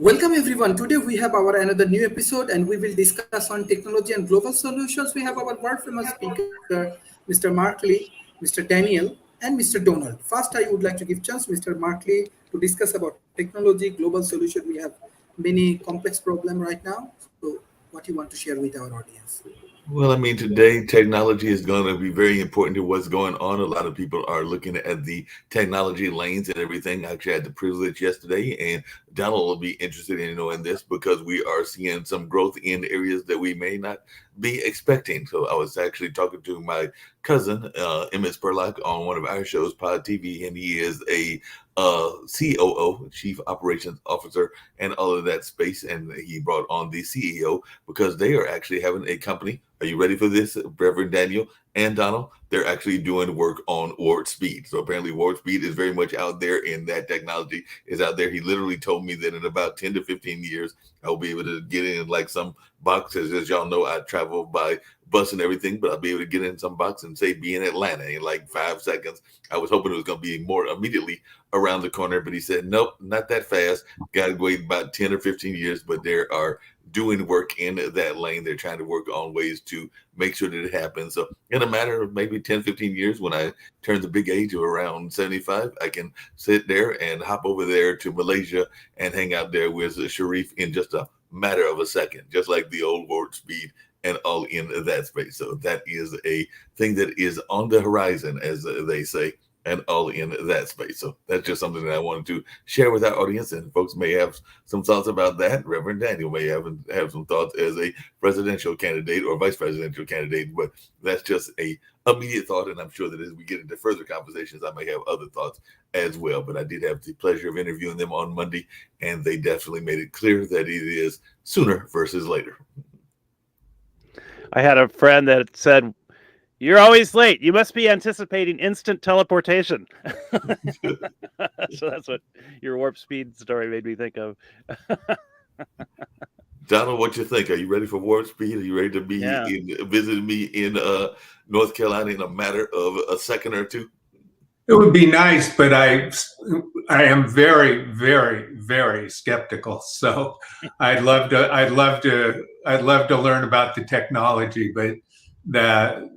Welcome everyone. Today we have our another new episode and we will discuss on technology and global solutions. We have our world famous speaker, Mr. Markley, Mr. Daniel, and Mr. Donald. First, I would like to give chance Mr. Markley to discuss about technology, global solution. We have many complex problem right now. So what you want to share with our audience? Well, I mean, today technology is going to be very important to what's going on. A lot of people are looking at the technology lanes and everything. I actually had the privilege yesterday, and Donald will be interested in knowing this because we are seeing some growth in areas that we may not be expecting. So I was actually talking to my cousin, Emmett Spurlock, on one of our shows, Pod TV, and he is a COO, Chief Operations Officer, and all of that space. And he brought on the CEO because they are actually having a company. Are you ready for this, Reverend Daniel and Donald? They're actually doing work on warp speed. So apparently warp speed is very much out there, and that technology is out there. He literally told me that in about 10 to 15 years, I'll be able to get in like some boxes. As y'all know, I travel by bus and everything, but I'll be able to get in some box and say be in Atlanta in like 5 seconds. I was hoping it was going to be more immediately around the corner, but he said, nope, not that fast. Got to wait about 10 or 15 years, but there are doing work in that lane. They're trying to work on ways to make sure that it happens. So in a matter of maybe 10, 15 years, when I turn the big age of around 75, I can sit there and hop over there to Malaysia and hang out there with Sharif in just a matter of a second, just like the old warp speed and all in that space. So that is a thing that is on the horizon, as they say, and all in that space. So that's just something that I wanted to share with our audience, and folks may have some thoughts about that. Reverend Daniel may have some thoughts as a presidential candidate or vice presidential candidate, but that's just a immediate thought, and I'm sure that as we get into further conversations, I may have other thoughts as well. But I did have the pleasure of interviewing them on Monday, and they definitely made it clear that it is sooner versus later. I had a friend that said, "You're always late. You must be anticipating instant teleportation." So that's what your warp speed story made me think of. Donald, what you think? Are you ready for warp speed? Are you ready to be visiting me in North Carolina in a matter of a second or two? It would be nice, but I am very, very, very skeptical. So I'd love to learn about the technology, but I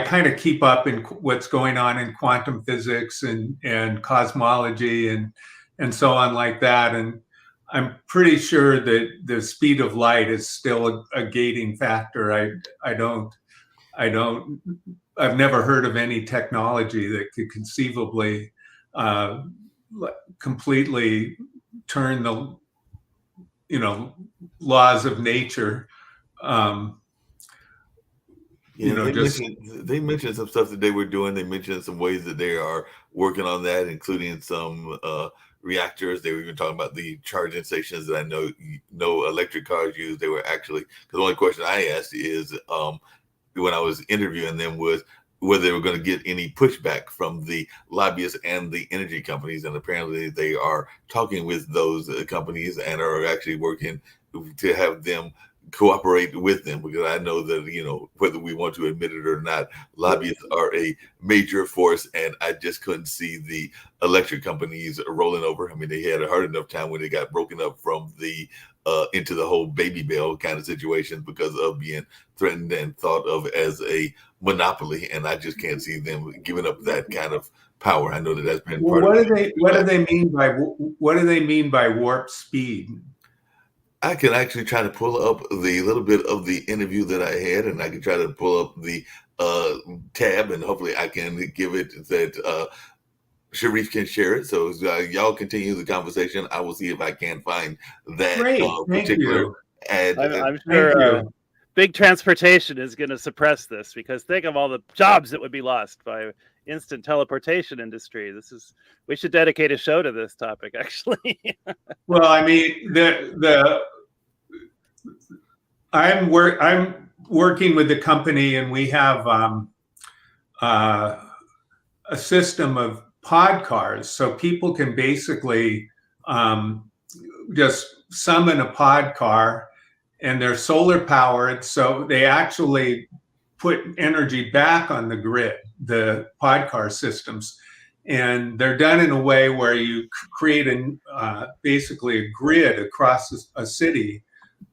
kind of keep up in what's going on in quantum physics and cosmology and so on like that. And I'm pretty sure that the speed of light is still a gating factor. I've never heard of any technology that could conceivably completely turn the laws of nature. They mentioned some stuff that they were doing. They mentioned some ways that they are working on that, including some reactors. They were even talking about the charging stations that I know electric cars use. They were actually, because the only question I asked is when I was interviewing them was whether they were going to get any pushback from the lobbyists and the energy companies. And apparently they are talking with those companies and are actually working to have them cooperate with them, because I know that, whether we want to admit it or not, lobbyists are a major force, and I just couldn't see the electric companies rolling over. I mean, they had a hard enough time when they got broken up from the into the whole baby bell kind of situation because of being threatened and thought of as a monopoly, and I just can't see them giving up that kind of power. I know that that's been part of it. What do they mean by warp speed? I can actually try to pull up the little bit of the interview that I had, and I can try to pull up the tab, and hopefully I can give it that Sharif can share it. So y'all continue the conversation. I will see if I can find that particular ad. I'm sure big transportation is going to suppress this, because think of all the jobs that would be lost by instant teleportation industry. We should dedicate a show to this topic, actually. Well, I mean, I'm working with the company, and we have a system of pod cars, so people can basically just summon a pod car, and they're solar powered, so they actually put energy back on the grid, the pod car systems, and they're done in a way where you create basically a grid across a city.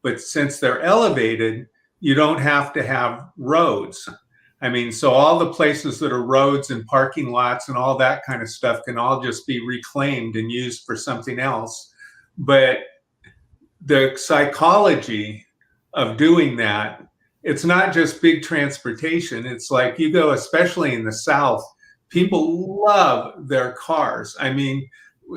But since they're elevated, you don't have to have roads. I mean, so all the places that are roads and parking lots and all that kind of stuff can all just be reclaimed and used for something else. But the psychology of doing that, it's not just big transportation. It's like you go, especially in the South, people love their cars. I mean,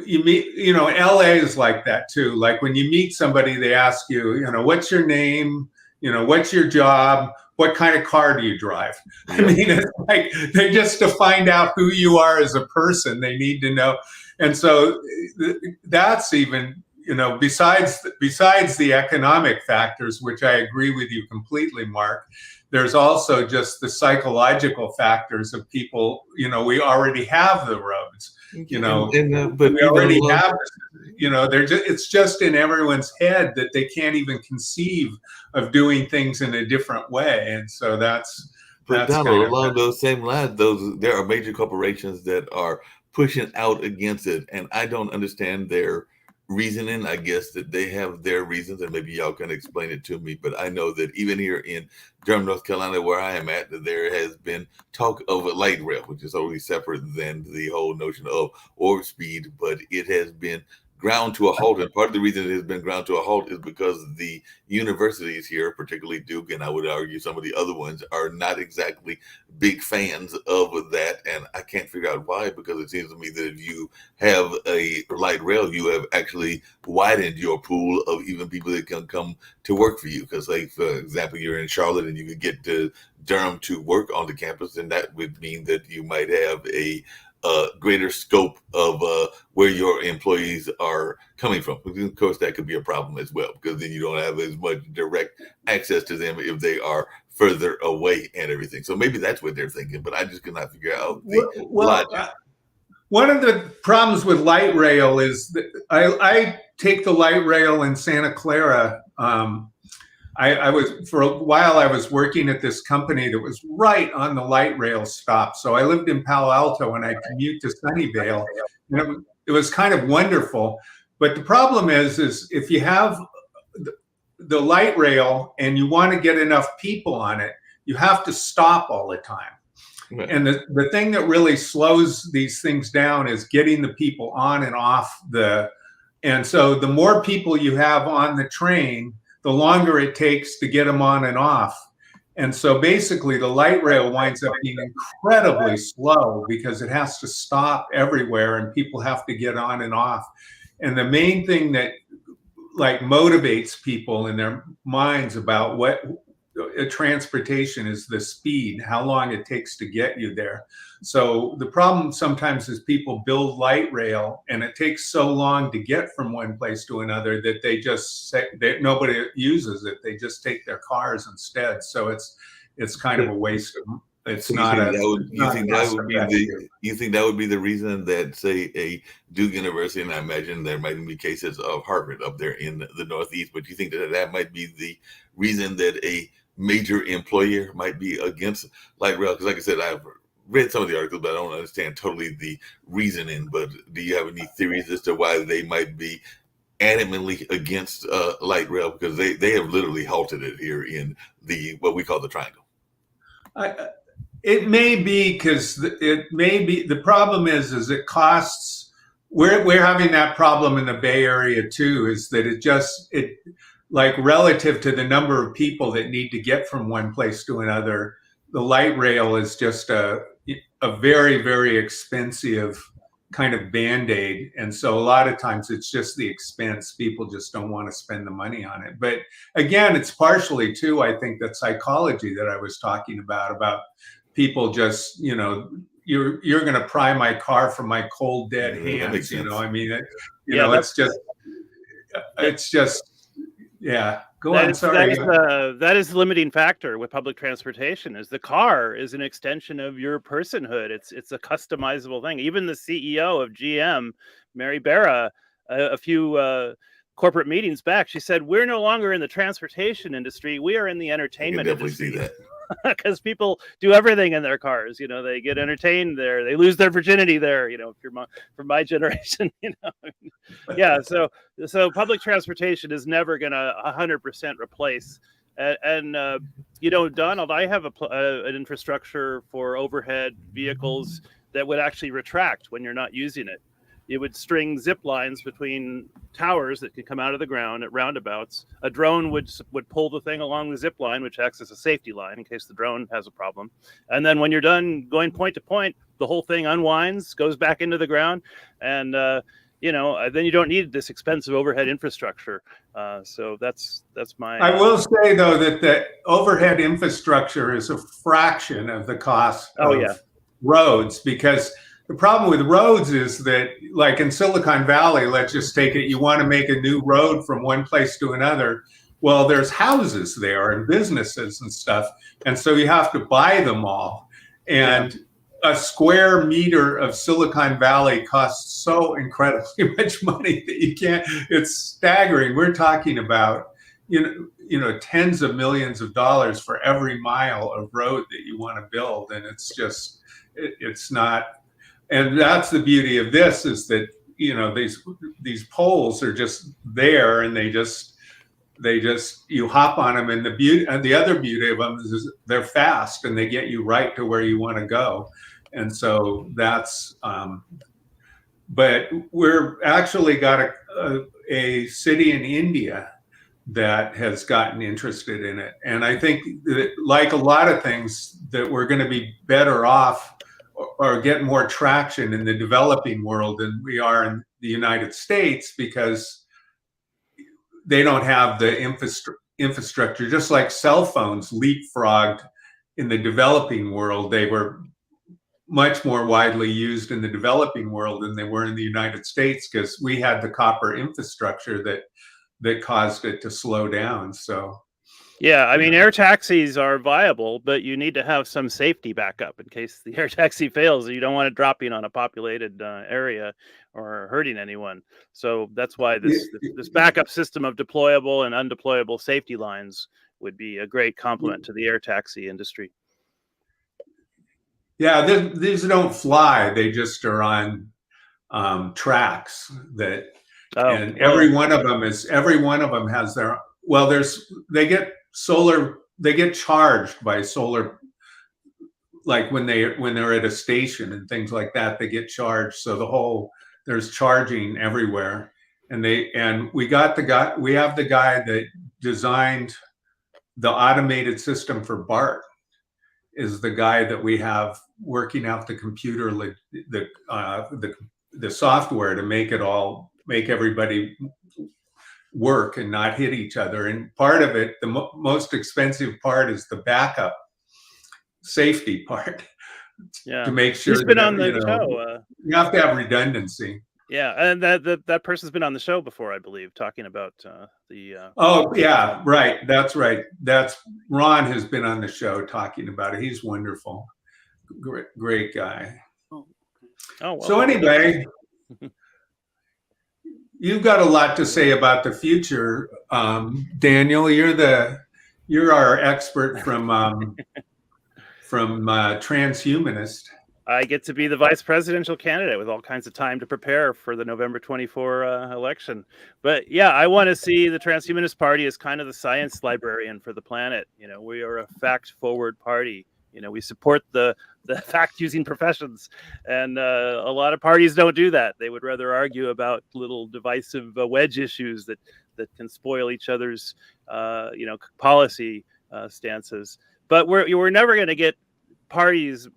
you meet, LA is like that too. Like when you meet somebody, they ask you, what's your name? What's your job? What kind of car do you drive? I mean, it's like they just to find out who you are as a person, they need to know. And so that's even, besides the economic factors, which I agree with you completely, Mark, there's also just the psychological factors of people, we already have the roads, but we already have, it's just in everyone's head that they can't even conceive of doing things in a different way. And so that's Donald, along those same lines, there are major corporations that are pushing out against it, and I don't understand their reasoning. I guess that they have their reasons, and maybe y'all can explain it to me. But I know that even here in Durham, North Carolina, where I am at, that there has been talk of a light rail, which is totally separate than the whole notion of orb speed, but it has been ground to a halt. And part of the reason it has been ground to a halt is because the universities here, particularly Duke, and I would argue some of the other ones, are not exactly big fans of that. And I can't figure out why, because it seems to me that if you have a light rail, you have actually widened your pool of even people that can come to work for you. Because, like, for example, you're in Charlotte and you could get to Durham to work on the campus, and that would mean that you might have a greater scope of where your employees are coming from. Of course, that could be a problem as well, because then you don't have as much direct access to them if they are further away and everything. So maybe that's what they're thinking, but I just could not figure out the logic. One of the problems with light rail is that I take the light rail in Santa Clara. I was, for a while, I was working at this company that was right on the light rail stop. So I lived in Palo Alto and I commute to Sunnyvale, and it was kind of wonderful. But the problem is if you have the light rail and you want to get enough people on it, you have to stop all the time. Right. And the thing that really slows these things down is getting the people on and off and so the more people you have on the train, the longer it takes to get them on and off. And so basically the light rail winds up being incredibly slow because it has to stop everywhere and people have to get on and off. And the main thing that motivates people in their minds about what transportation is the speed, how long it takes to get you there. So the problem sometimes is people build light rail and it takes so long to get from one place to another that they just say that nobody uses it. They just take their cars instead. So it's kind of a waste of. It's so not. You think that would be the reason that, say, a Duke University, and I imagine there might be cases of Harvard up there in the Northeast, but you think that might be the reason that a major employer might be against light rail? Because, like I said, I've read some of the articles, but I don't understand totally the reasoning. But do you have any theories as to why they might be adamantly against light rail? Because they have literally halted it here in what we call the Triangle. It may be because the problem is it costs. We're having that problem in the Bay Area too, is that it like relative to the number of people that need to get from one place to another, the light rail is just a very, very expensive kind of Band-Aid. And so a lot of times it's just the expense. People just don't want to spend the money on it. But again, it's partially too, I think, that psychology that I was talking about people just, you're going to pry my car from my cold, dead hands. I mean, it's just, yeah. Go on. Sorry. That is the limiting factor with public transportation. Is the car is an extension of your personhood. It's a customizable thing. Even the CEO of GM, Mary Barra, a few corporate meetings back, she said, "We're no longer in the transportation industry. We are in the entertainment industry." See that. because people do everything in their cars. They get entertained there, they lose their virginity there. If you're from my generation, yeah. So public transportation is never going to 100% replace. And Donald, I have an infrastructure for overhead vehicles that would actually retract when you're not using it. It would string zip lines between towers that could come out of the ground at roundabouts. A drone would pull the thing along the zip line, which acts as a safety line in case the drone has a problem. And then when you're done going point to point, the whole thing unwinds, goes back into the ground, and then you don't need this expensive overhead infrastructure. So that's my. I will say though that the overhead infrastructure is a fraction of the cost of roads, because the problem with roads is that, like in Silicon Valley, let's just take it, you want to make a new road from one place to another. Well, there's houses there and businesses and stuff. And so you have to buy them all. And a square meter of Silicon Valley costs so incredibly much money that you can't, it's staggering. We're talking about, tens of millions of dollars for every mile of road that you want to build. And it's just, it's not. And that's the beauty of this, is that, these poles are just there, and they just you hop on them, and the other beauty of them is they're fast and they get you right to where you want to go. And so that's, but we're actually got a city in India that has gotten interested in it. And I think that, like a lot of things, that we're going to be better off or get more traction in the developing world than we are in the United States, because they don't have the infrastructure. Just like cell phones leapfrogged in the developing world, they were much more widely used in the developing world than they were in the United States, because we had the copper infrastructure that caused it to slow down. So yeah, I mean, air taxis are viable, but you need to have some safety backup in case the air taxi fails. You don't want it dropping on a populated area or hurting anyone. So that's why this backup system of deployable and undeployable safety lines would be a great complement to the air taxi industry. Yeah, these don't fly; they just are on tracks that, and every one of them has their. Well, they get charged by solar, like when they're at a station and things like that, they get charged. So there's charging everywhere. And we have the guy that designed the automated system for BART, is the guy that we have working out the computer, the software to make everybody work and not hit each other. And part of it, the most expensive part, is the backup safety part. Yeah, to make sure he's been on the show. You have to have redundancy. Yeah, and that person's been on the show before, I believe, talking about the. Oh yeah, right. That's right. Ron has been on the show talking about it. He's wonderful, great guy. Oh, well. So anyway. You've got a lot to say about the future, Daniel. You're our expert from Transhumanist. I get to be the vice presidential candidate with all kinds of time to prepare for the November 24 election. But yeah, I want to see the Transhumanist Party as kind of the science librarian for the planet. We are a fact-forward party. We support the fact-using professions, and a lot of parties don't do that. They would rather argue about little divisive wedge issues that can spoil each other's, policy stances. But we're never going to get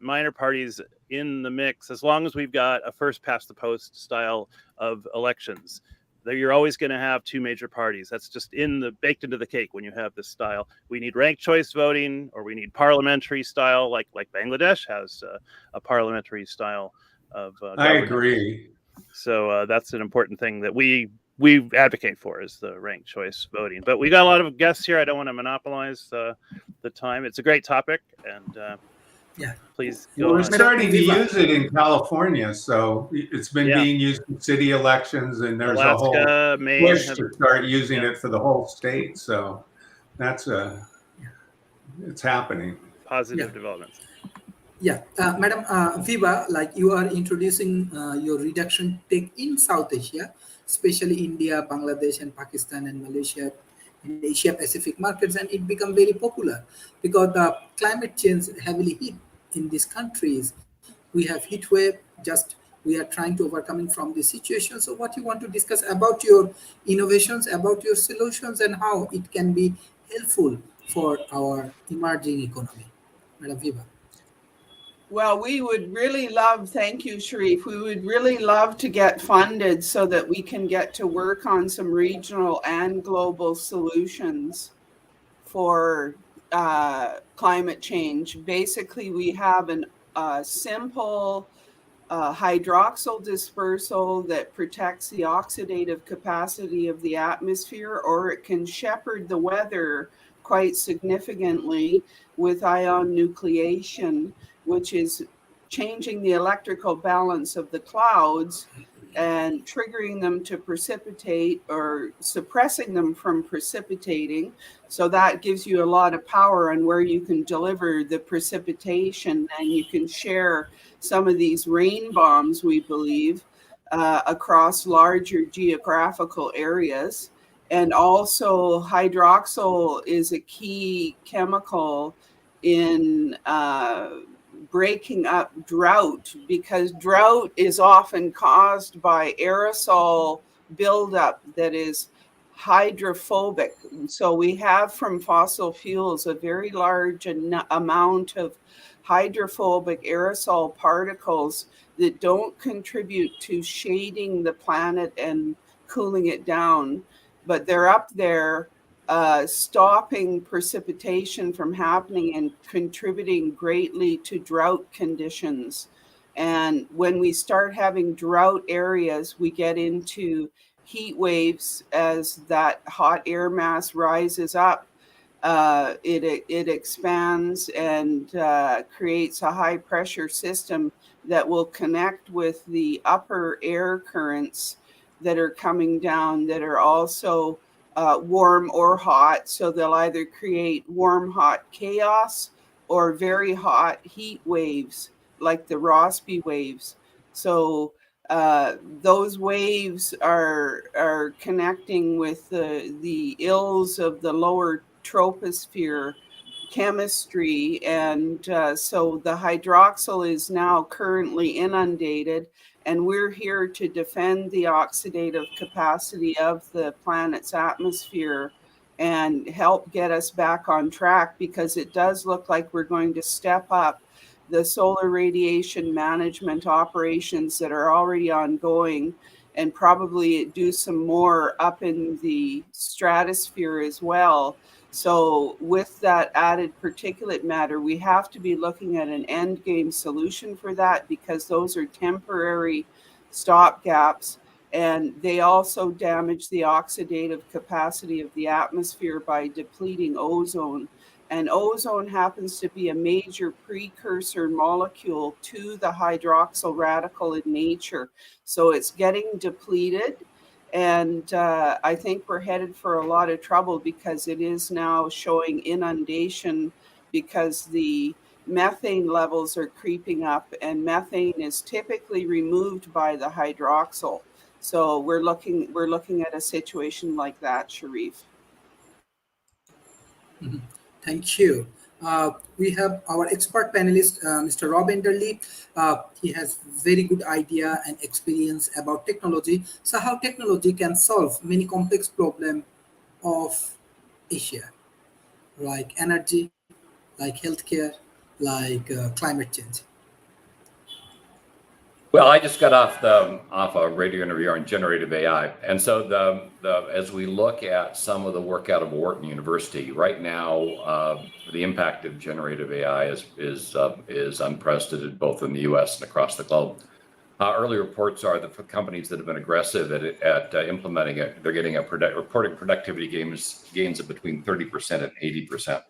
minor parties in the mix as long as we've got a first past the post style of elections. You're always going to have two major parties. That's just baked into the cake when you have this style. We need ranked choice voting, or we need parliamentary style, like Bangladesh has a parliamentary style of government. I agree. So that's an important thing that we advocate for, is the ranked choice voting. But we got a lot of guests here. I don't want to monopolize the time. It's a great topic, and please go We're on. starting to use it in California, so it's been being used in city elections, and there's Alaska, a whole Maine push to start using it for the whole state. So it's happening. positive Yeah. developments. Yeah, Madam Viva, like you are introducing your reduction tech in South Asia, especially India, Bangladesh, and Pakistan and Malaysia, in Asia Pacific markets, and it become very popular because the climate change heavily hit in these countries. We have heat wave. Just we are trying to overcoming from this situation. So, what you want to discuss about your innovations, about your solutions, and how it can be helpful for our emerging economy, Madam Viva. Well, we would really love, thank you, Sharif. We would really love to get funded so that we can get to work on some regional and global solutions for climate change. Basically, we have a simple hydroxyl dispersal that protects the oxidative capacity of the atmosphere, or it can shepherd the weather quite significantly with ion nucleation, which is changing the electrical balance of the clouds and triggering them to precipitate or suppressing them from precipitating. So that gives you a lot of power on where you can deliver the precipitation, and you can share some of these rain bombs, we believe, across larger geographical areas. And also hydroxyl is a key chemical in breaking up drought, because drought is often caused by aerosol buildup that is hydrophobic. So we have from fossil fuels a very large amount of hydrophobic aerosol particles that don't contribute to shading the planet and cooling it down, but they're up there stopping precipitation from happening and contributing greatly to drought conditions. And when we start having drought areas, we get into heat waves as that hot air mass rises up. It expands and creates a high pressure system that will connect with the upper air currents that are coming down that are also warm or hot. So they'll either create warm, hot chaos or very hot heat waves like the Rossby waves. So those waves are connecting with the ills of the lower troposphere chemistry. And so the hydroxyl is now currently inundated, and we're here to defend the oxidative capacity of the planet's atmosphere and help get us back on track, because it does look like we're going to step up the solar radiation management operations that are already ongoing, and probably do some more up in the stratosphere as well. So with that added particulate matter, we have to be looking at an end game solution for that, because those are temporary stopgaps, and they also damage the oxidative capacity of the atmosphere by depleting ozone. And ozone happens to be a major precursor molecule to the hydroxyl radical in nature. So it's getting depleted. And I think we're headed for a lot of trouble, because it is now showing inundation, because the methane levels are creeping up, and methane is typically removed by the hydroxyl. So we're looking at a situation like that, Sharif. Thank you. We have our expert panelist, Mr. Rob Enderle. He has very good idea and experience about technology. So how technology can solve many complex problems of Asia, like energy, like healthcare, like climate change. Well, I just got off a radio interview on generative AI, and so as we look at some of the work out of Wharton University right now, the impact of generative AI is unprecedented, both in the U.S. and across the globe. Early reports are that for companies that have been aggressive at implementing it, they're getting reporting productivity gains of between 30% and 80%.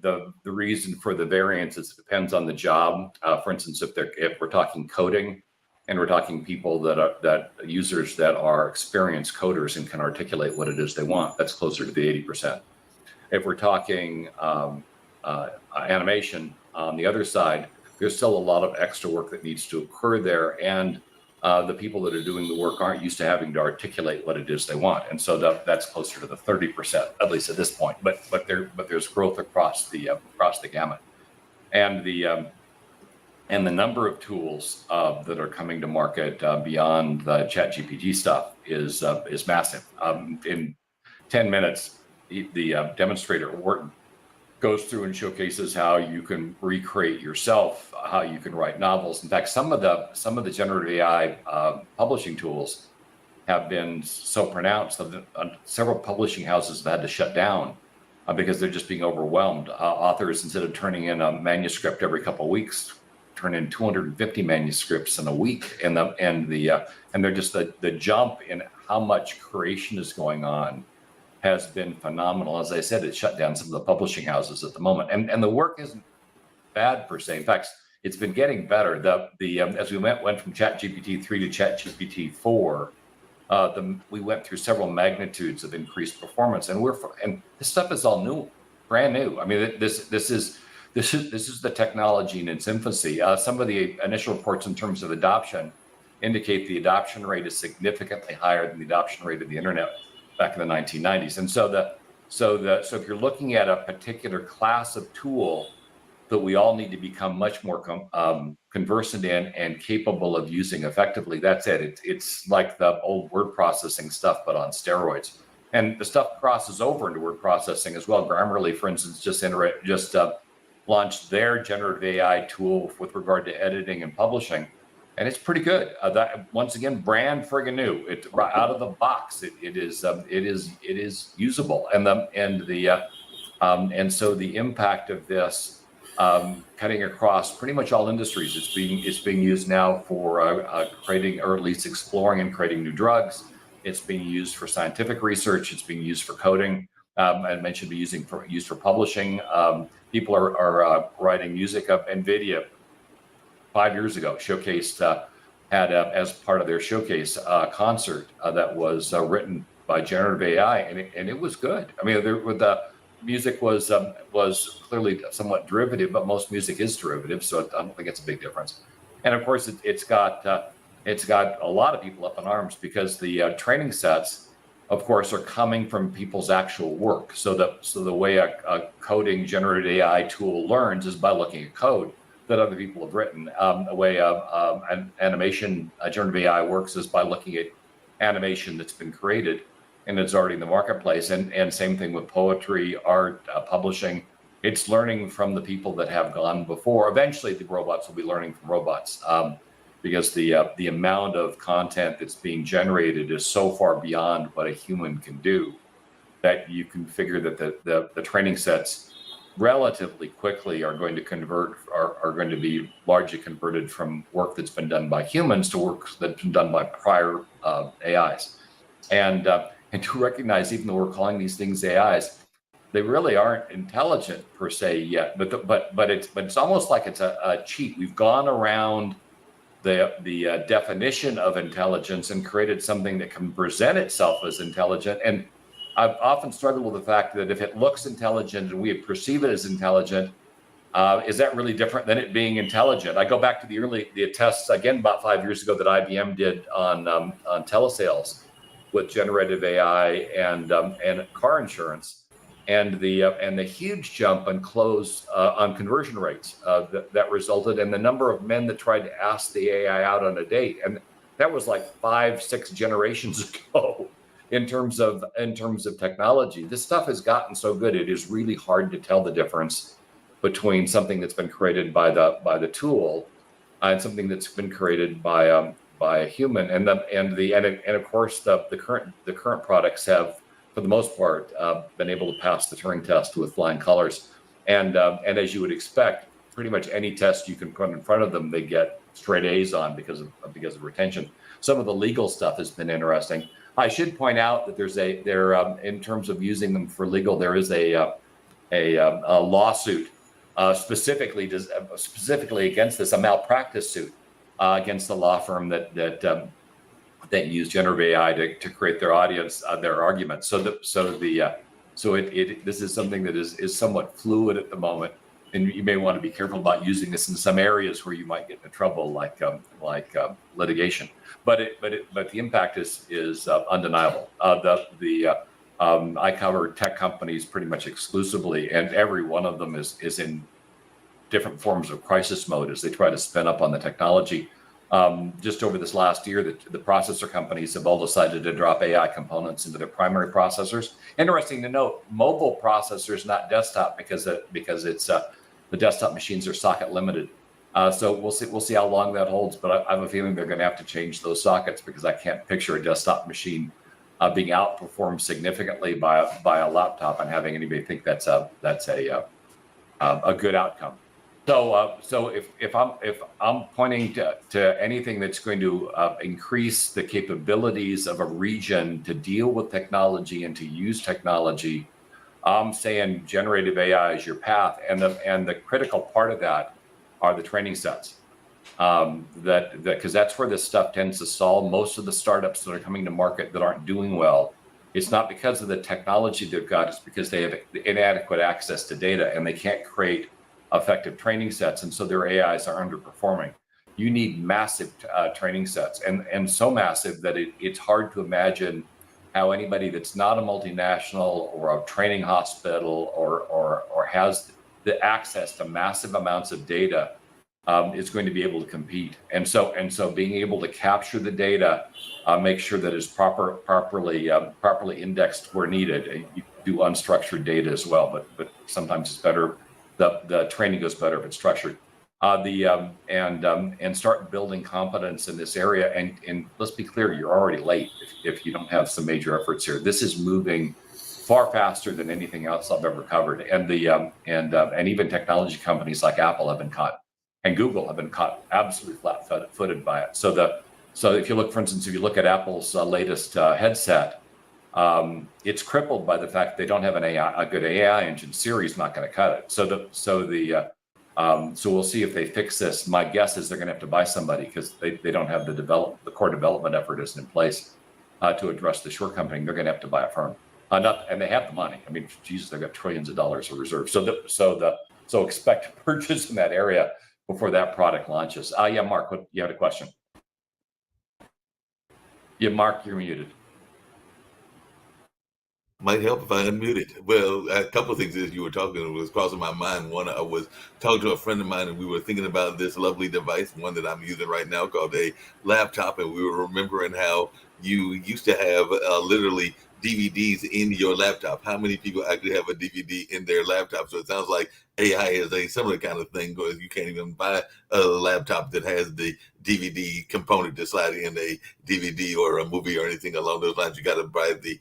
The reason for the variance is it depends on the job. For instance, if we're talking coding, and we're talking people that users that are experienced coders and can articulate what it is they want, that's closer to the 80%. If we're talking animation. On the other side, there's still a lot of extra work that needs to occur there, and the people that are doing the work aren't used to having to articulate what it is they want, and so that's closer to the 30%, at least at this point. But there's growth across the gamut, and the number of tools that are coming to market beyond the ChatGPT stuff is massive. In 10 minutes, the demonstrator Wharton goes through and showcases how you can recreate yourself, how you can write novels. In fact, some of the generative AI publishing tools have been so pronounced that several publishing houses have had to shut down because they're just being overwhelmed. Authors, instead of turning in a manuscript every couple of weeks, turn in 250 manuscripts in a week, and they're just the jump in how much creation is going on has been phenomenal. As I said, it shut down some of the publishing houses at the moment, and the work isn't bad per se. In fact, it's been getting better. As we went from ChatGPT 3 to ChatGPT 4, we went through several magnitudes of increased performance, and this stuff is all new, brand new. I mean, this is the technology in its infancy. Some of the initial reports in terms of adoption indicate the adoption rate is significantly higher than the adoption rate of the internet back in the 1990s. And so if you're looking at a particular class of tool that we all need to become much more conversant in and capable of using effectively, that's it. It's like the old word processing stuff, but on steroids. And the stuff crosses over into word processing as well. Grammarly, for instance, just launched their generative AI tool with regard to editing and publishing, and it's pretty good. That, once again, brand friggin' new. It out of the box. It is usable, and so the impact of this cutting across pretty much all industries. It's being used now for creating, or at least exploring and creating new drugs. It's being used for scientific research. It's being used for coding. I mentioned used for publishing. People are writing music up. NVIDIA 5 years ago showcased had as part of their showcase concert that was written by generative AI, and it was good. I mean, the music was clearly somewhat derivative, but most music is derivative, so I don't think it's a big difference. And of course, it's got a lot of people up in arms because the training sets, of course, are coming from people's actual work. So the way a coding generative AI tool learns is by looking at code that other people have written. The way an animation generative AI works is by looking at animation that's been created and it's already in the marketplace. And same thing with poetry, art, publishing. It's learning from the people that have gone before. Eventually, the robots will be learning from robots. Because the amount of content that's being generated is so far beyond what a human can do that you can figure that the training sets relatively quickly are going to be largely converted from work that's been done by humans to work that's been done by prior AIs. And to recognize, even though we're calling these things AIs, they really aren't intelligent per se yet. But it's almost like it's a cheat. We've gone around the definition of intelligence and created something that can present itself as intelligent. And I've often struggled with the fact that if it looks intelligent and we perceive it as intelligent, is that really different than it being intelligent? I go back to the tests again about 5 years ago that IBM did on telesales with generative AI and car insurance. And the huge jump on on conversion rates that resulted, and the number of men that tried to ask the AI out on a date, and that was like 5-6 generations ago. In terms of technology, this stuff has gotten so good; it is really hard to tell the difference between something that's been created by the tool and something that's been created by a human. And of course the current products have, for the most part, been able to pass the Turing test with flying colors. And as you would expect, pretty much any test you can put in front of them, they get straight A's on because of retention. Some of the legal stuff has been interesting. I should point out that in terms of using them for legal, there is a lawsuit specifically against this, a malpractice suit against the law firm that used generative AI to create their audience, their arguments. So So this is something that is somewhat fluid at the moment, and you may want to be careful about using this in some areas where you might get into trouble, like litigation. But the impact is undeniable. I cover tech companies pretty much exclusively, and every one of them is in different forms of crisis mode as they try to spin up on the technology. Just over this last year, the processor companies have all decided to drop AI components into their primary processors. Interesting to note, mobile processors, not desktop, because it's the desktop machines are socket limited. So we'll see how long that holds. But I have a feeling they're going to have to change those sockets, because I can't picture a desktop machine being outperformed significantly by a laptop and having anybody think that's a good outcome. So if I'm pointing to anything that's going to increase the capabilities of a region to deal with technology and to use technology, I'm saying generative AI is your path, and the critical part of that are the training sets. Because that's where this stuff tends to solve. Most of the startups that are coming to market that aren't doing well, it's not because of the technology they've got, it's because they have inadequate access to data and they can't create effective training sets, and so their AIs are underperforming. You need massive training sets, and so massive that it's hard to imagine how anybody that's not a multinational or a training hospital or has the access to massive amounts of data is going to be able to compete. And so being able to capture the data, make sure that it's properly indexed where needed. You do unstructured data as well, but sometimes it's better. The training goes better if it's structured. And start building competence in this area. And let's be clear, you're already late if you don't have some major efforts here. This is moving far faster than anything else I've ever covered. And even technology companies like Apple have been caught, and Google have been caught absolutely flat-footed by it. So if you look, for instance, if you look at Apple's latest headset, it's crippled by the fact they don't have a good AI engine. Siri's not going to cut it. So we'll see if they fix this. My guess is they're going to have to buy somebody, because they don't have the core development effort isn't in place to address the shortcoming. They're going to have to buy a firm, and they have the money. I mean, Jesus, they've got trillions of dollars of reserves. So expect a purchase in that area before that product launches. Yeah, Mark, you had a question? Yeah, Mark, you're muted. Might help if I unmuted. Well, a couple of things as you were talking was crossing my mind. One, I was talking to a friend of mine, and we were thinking about this lovely device, one that I'm using right now called a laptop, and we were remembering how you used to have literally DVDs in your laptop. How many people actually have a DVD in their laptop? So it sounds like AI is a similar kind of thing, because you can't even buy a laptop that has the DVD component to slide in a DVD or a movie or anything along those lines. You got to buy the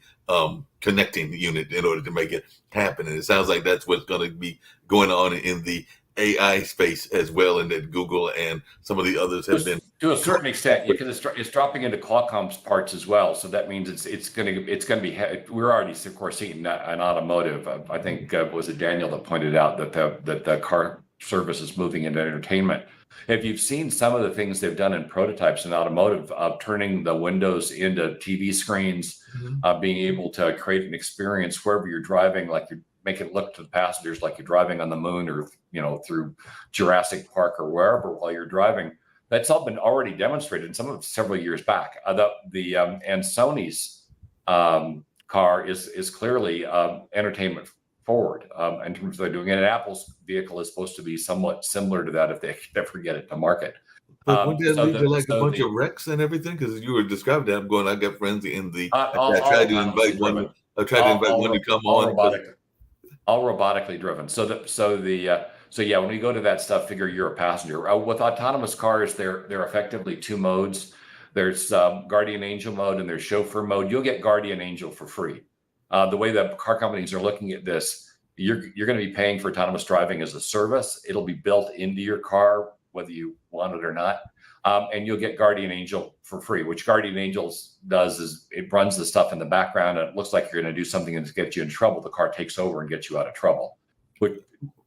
connecting unit in order to make it happen. And it sounds like that's what's going to be going on in the AI space as well, and that Google and some of the others have been to a certain extent, because it's dropping into Qualcomm's parts as well. So that means it's going to be. We're already, of course, seeing that in automotive. I think was it Daniel that pointed out that the car service is moving into entertainment. If you've seen some of the things they've done in prototypes in automotive, turning the windows into TV screens, being able to create an experience wherever you're driving, like you make it look to the passengers like you're driving on the moon, or through Jurassic Park or wherever while you're driving. That's all been already demonstrated, and some of it several years back. And Sony's car is clearly entertainment forward in terms of they're doing it. And Apple's vehicle is supposed to be somewhat similar to that if they ever get it to market. But wouldn't that lead to like a bunch of wrecks and everything? Because you were describing that, I'm going, I got friends in the. I tried to invite one. I tried to invite one to come on. All robotically driven. So yeah, when you go to that stuff, figure you're a passenger. With autonomous cars, they're effectively two modes. There's Guardian Angel mode and there's Chauffeur mode. You'll get Guardian Angel for free. The way that car companies are looking at this, you're going to be paying for autonomous driving as a service. It'll be built into your car, whether you want it or not. And you'll get Guardian Angel for free. Which Guardian Angel does is it runs the stuff in the background, and it looks like you're going to do something to get you in trouble. The car takes over and gets you out of trouble, which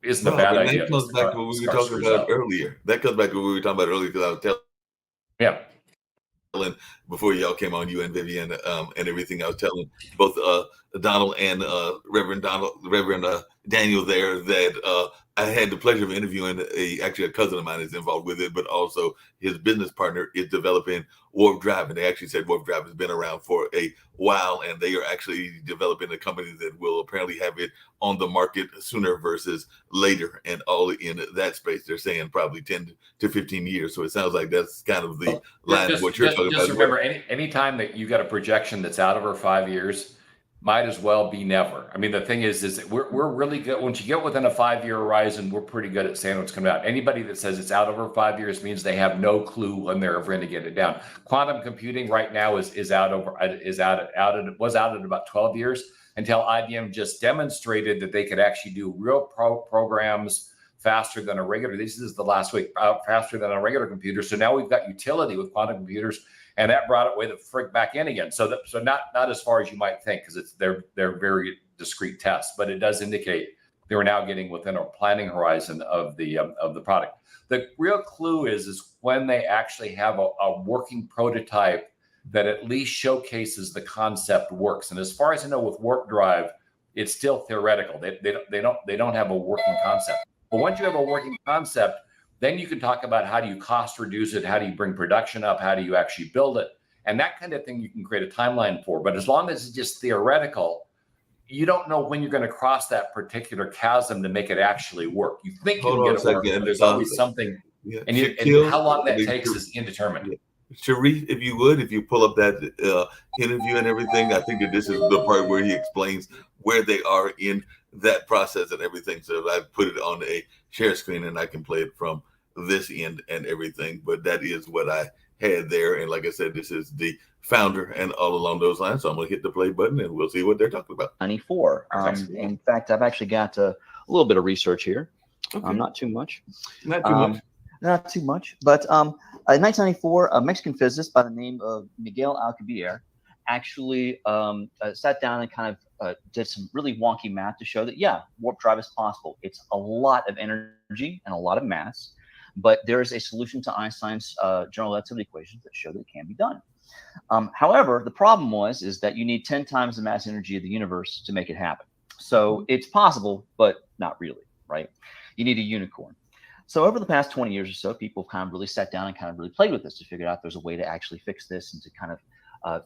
isn't a bad idea. That comes back to what we were talking about earlier. That comes back to what we were talking about earlier, because I was telling. Yeah. before y'all came on, you and Vivian, and everything. I was telling both Donald and Reverend Daniel there that I had the pleasure of interviewing actually a cousin of mine is involved with it, but also his business partner is developing Warp Drive, and they actually said Warp Drive has been around for a while, and they are actually developing a company that will apparently have it on the market sooner versus later, and all in that space. They're saying probably 10 to 15 years. So it sounds like that's kind of the line of what you're talking about. Just remember, any time that you got a projection that's out over 5 years, might as well be never. I mean, the thing is that we're really good. Once you get within a 5-year horizon, we're pretty good at saying what's coming out. Anybody that says it's out over 5 years means they have no clue when they're ever going to get it down. Quantum computing right now was out at about 12 years until IBM just demonstrated that they could actually do real programs faster than a regular. This is the last week, faster than a regular computer. So now we've got utility with quantum computers. And that brought it way the frick back in again. So not as far as you might think, because they're very discrete tests, but it does indicate they were now getting within a planning horizon of the product. The real clue is when they actually have a working prototype that at least showcases the concept works. And as far as I know, with Warp Drive, it's still theoretical. They don't have a working concept. But once you have a working concept, then you can talk about how do you cost reduce it, how do you bring production up, how do you actually build it, and that kind of thing you can create a timeline for. But as long as it's just theoretical, you don't know when you're going to cross that particular chasm to make it actually work. You think you can get it working, but there's always something, and how long that takes is indeterminate. Sharif, if you pull up that interview and everything, I think that this is the part where he explains where they are in that process and everything. So I put it on a share screen and I can play it from this end and everything. But that is what I had there. And like I said, this is the founder and all along those lines. So I'm going to hit the play button and we'll see what they're talking about. 94. In fact, I've actually got a little bit of research here. Okay. Not too much. Not too much. But in 1994, a Mexican physicist by the name of Miguel Alcubierre actually sat down and kind of did some really wonky math to show that, yeah, warp drive is possible. It's a lot of energy and a lot of mass, but there is a solution to Einstein's general relativity equations that show that it can be done. However, the problem is that you need 10 times the mass energy of the universe to make it happen. So it's possible, but not really, right? You need a unicorn. So over the past 20 years or so, people have kind of really sat down and kind of really played with this to figure out there's a way to actually fix this and to kind of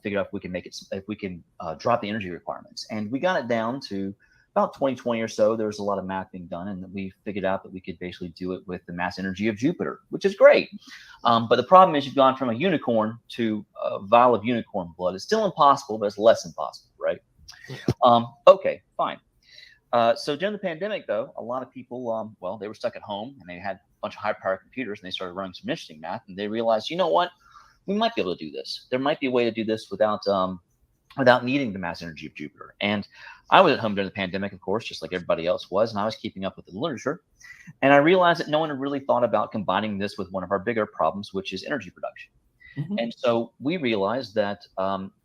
figure out if we can make it, if we can drop the energy requirements. And we got it down to about 2020 or so. There was a lot of math being done, and we figured out that we could basically do it with the mass energy of Jupiter, which is great. But the problem is you've gone from a unicorn to a vial of unicorn blood. It's still impossible, but it's less impossible, right? Okay, fine. So during the pandemic, though, a lot of people, well, they were stuck at home and they had a bunch of high-power computers and they started running some interesting math, and they realized, you know what, we might be able to do this. There might be a way to do this without needing the mass energy of Jupiter. And I was at home during the pandemic, of course, just like everybody else was, and I was keeping up with the literature. And I realized that no one had really thought about combining this with one of our bigger problems, which is energy production. Mm-hmm. And so we realized that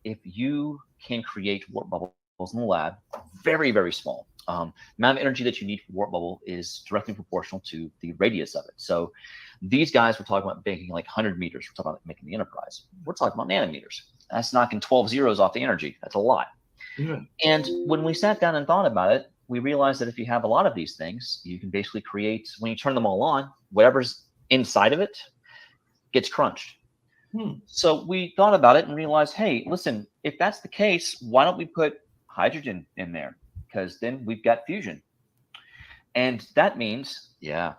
if you can create warp bubbles in the lab, very, very small, the amount of energy that you need for warp bubble is directly proportional to the radius of it. So these guys were talking about making like 100 meters. We're talking about making the Enterprise. We're talking about nanometers. That's knocking 12 zeros off the energy. That's a lot. Yeah. And when we sat down and thought about it, we realized that if you have a lot of these things, you can basically create, when you turn them all on, whatever's inside of it gets crunched. So we thought about it and realized, hey, listen, if that's the case, why don't we put hydrogen in there? Because then we've got fusion. And that means, yeah,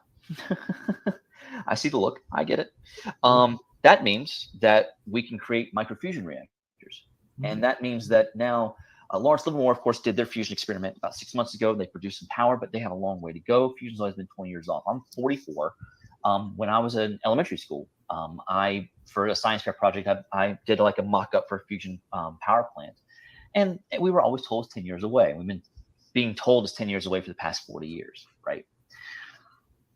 I see the look. I get it. That means that we can create microfusion reactors. And that means that now Lawrence Livermore, of course, did their fusion experiment about 6 months ago. They produced some power, but they have a long way to go. Fusion's always been 20 years off. I'm 44. When I was in elementary school, for a science fair project, I did like a mock-up for a fusion power plant. And we were always told it's 10 years away. We've been being told it's 10 years away for the past 40 years, right?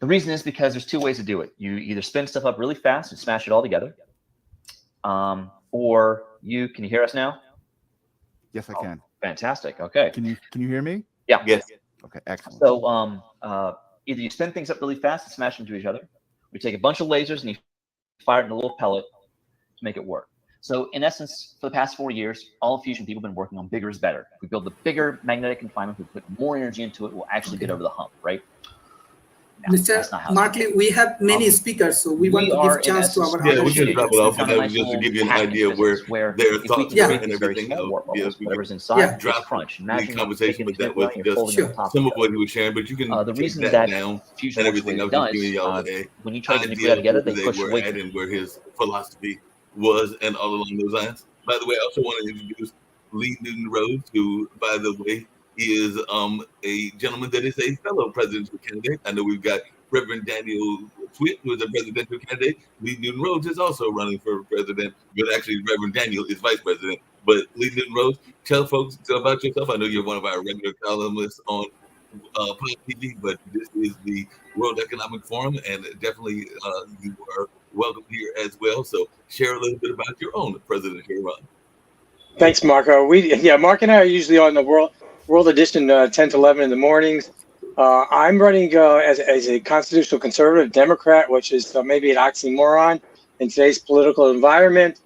The reason is because there's two ways to do it. You either spin stuff up really fast and smash it all together, or can you hear us now? Yes, I can. Fantastic. Okay. Can you hear me? Yeah. Yes. Okay, excellent. So either you spin things up really fast and smash them to each other, or you take a bunch of lasers and you fire it in a little pellet to make it work. So in essence, for the past 4 years, all fusion people have been working on bigger is better. If we build the bigger magnetic confinement, we put more energy into it, we'll actually get over the hump, right? No, Mr. that's not how it's Markley, we have many speakers, so we want to are, give chance to our Yeah, other we can drop it speakers. off, and that was just to give you an idea where their thoughts were were and and everything everything. else, warp Yeah, bubbles, we whatever's can inside, Yeah. it's drop crunch. the Imagine conversation, but that was you're just folding on top some of of what he was sharing. But you can the take reason that that down fusion and works the way everything. I it was just does, giving y'all a when you try to idea manipulate together, of where they they push were way at and where his philosophy was, and all along those lines. By the way, I also want to introduce Lee Newton Rhodes, who, by the way, is a gentleman that is a fellow presidential candidate. I know we've got Reverend Daniel Swift, who is a presidential candidate. Lee Newton Rhodes is also running for president, but actually Reverend Daniel is vice president. But Lee Newton Rhodes, tell folks about yourself. I know you're one of our regular columnists on Pod TV, but this is the World Economic Forum, and definitely you are welcome here as well. So share a little bit about your own presidential run. Thanks, Marco. Mark and I are usually on the World Edition 10 to 11 in the mornings. I'm running as a constitutional conservative Democrat, which is maybe an oxymoron in today's political environment,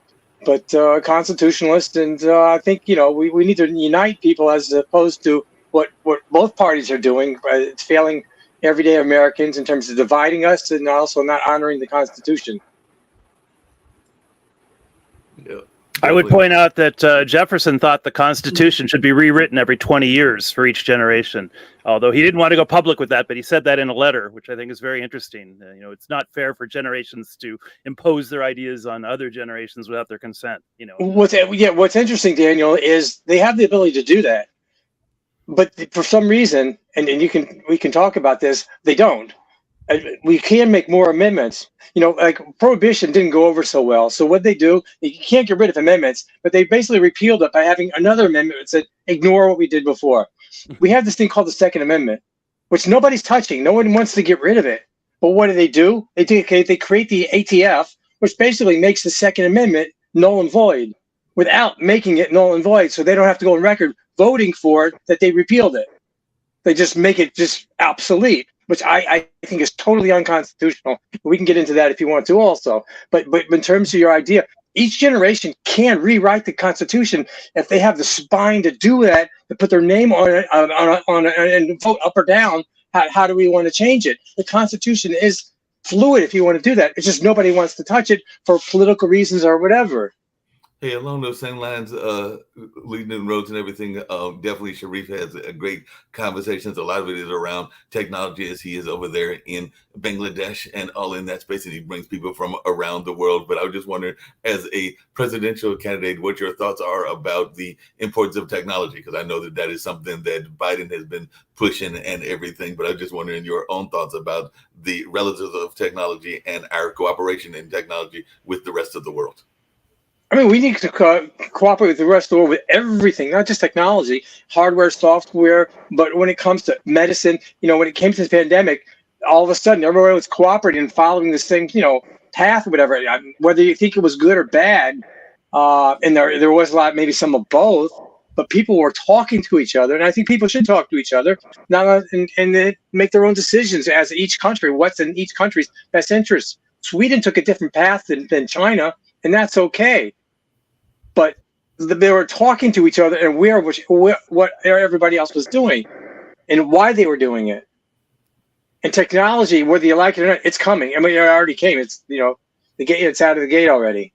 but constitutionalist. And I think, we need to unite people as opposed to what both parties are doing. It's failing everyday Americans in terms of dividing us and also not honoring the Constitution. Yeah. I would point out that Jefferson thought the Constitution should be rewritten every 20 years for each generation, although he didn't want to go public with that, but he said that in a letter, which I think is very interesting. It's not fair for generations to impose their ideas on other generations without their consent. What's interesting, Daniel, is they have the ability to do that, but for some reason, and we can talk about this, they don't. We can make more amendments. Like prohibition didn't go over so well. So what they do, you can't get rid of amendments, but they basically repealed it by having another amendment that said, ignore what we did before. We have this thing called the Second Amendment, which nobody's touching. No one wants to get rid of it. But what do? They create the ATF, which basically makes the Second Amendment null and void without making it null and void. So they don't have to go on record voting for it that they repealed it. They just make it just obsolete, which I think is totally unconstitutional. We can get into that if you want to also. But in terms of your idea, each generation can rewrite the Constitution if they have the spine to do that, to put their name on it, and vote up or down. How do we want to change it? The Constitution is fluid if you want to do that. It's just nobody wants to touch it for political reasons or whatever. Hey, along those same lines, Lee Newton Rhodes and everything, definitely Sharif has a great conversations. A lot of it is around technology as he is over there in Bangladesh and all in that space, and he brings people from around the world. But I was just wondering, as a presidential candidate, what your thoughts are about the importance of technology, because I know that is something that Biden has been pushing and everything. But I was just wondering your own thoughts about the relatives of technology and our cooperation in technology with the rest of the world. I mean, we need to cooperate with the rest of the world with everything, not just technology, hardware, software. But when it comes to medicine, when it came to the pandemic, all of a sudden everybody was cooperating and following the same, path or whatever. Whether you think it was good or bad, and there was maybe some of both. But people were talking to each other, and I think people should talk to each other, and make their own decisions as each country. What's in each country's best interest? Sweden took a different path than China. And that's okay, but they were talking to each other and aware of what everybody else was doing and why they were doing it. And technology, whether you like it or not, it's coming. I mean, it already came. It's it's out of the gate already.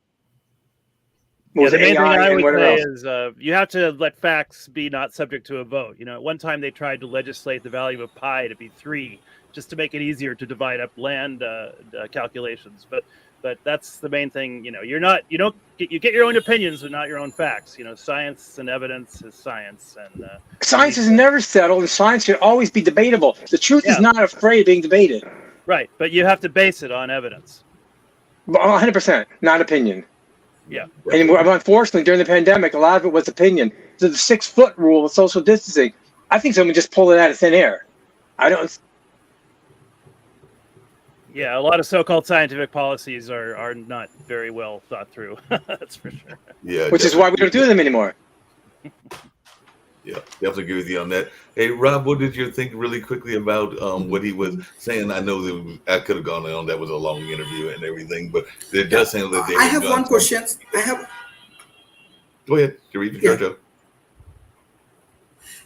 The main thing I would say is you have to let facts be not subject to a vote. At one time they tried to legislate the value of pi to be 3, just to make it easier to divide up land calculations, But that's the main thing. You get your own opinions, but not your own facts. Science and evidence is science, and science is never settled, and science should always be debatable. The truth is not afraid of being debated. Right, but you have to base it on evidence. 100%, not opinion. Yeah. And unfortunately, during the pandemic, a lot of it was opinion. So the 6-foot rule with social distancing, I think someone just pulled it out of thin air. I don't. Yeah, a lot of so-called scientific policies are not very well thought through. That's for sure. Yeah, which is why we don't do them anymore. Yeah, definitely agree with you on that. Hey, Rob, what did you think really quickly about what he was saying? I know that I could have gone on. That was a long interview and everything, but it does sound that I have one question. Go ahead, Sharif, it's your turn.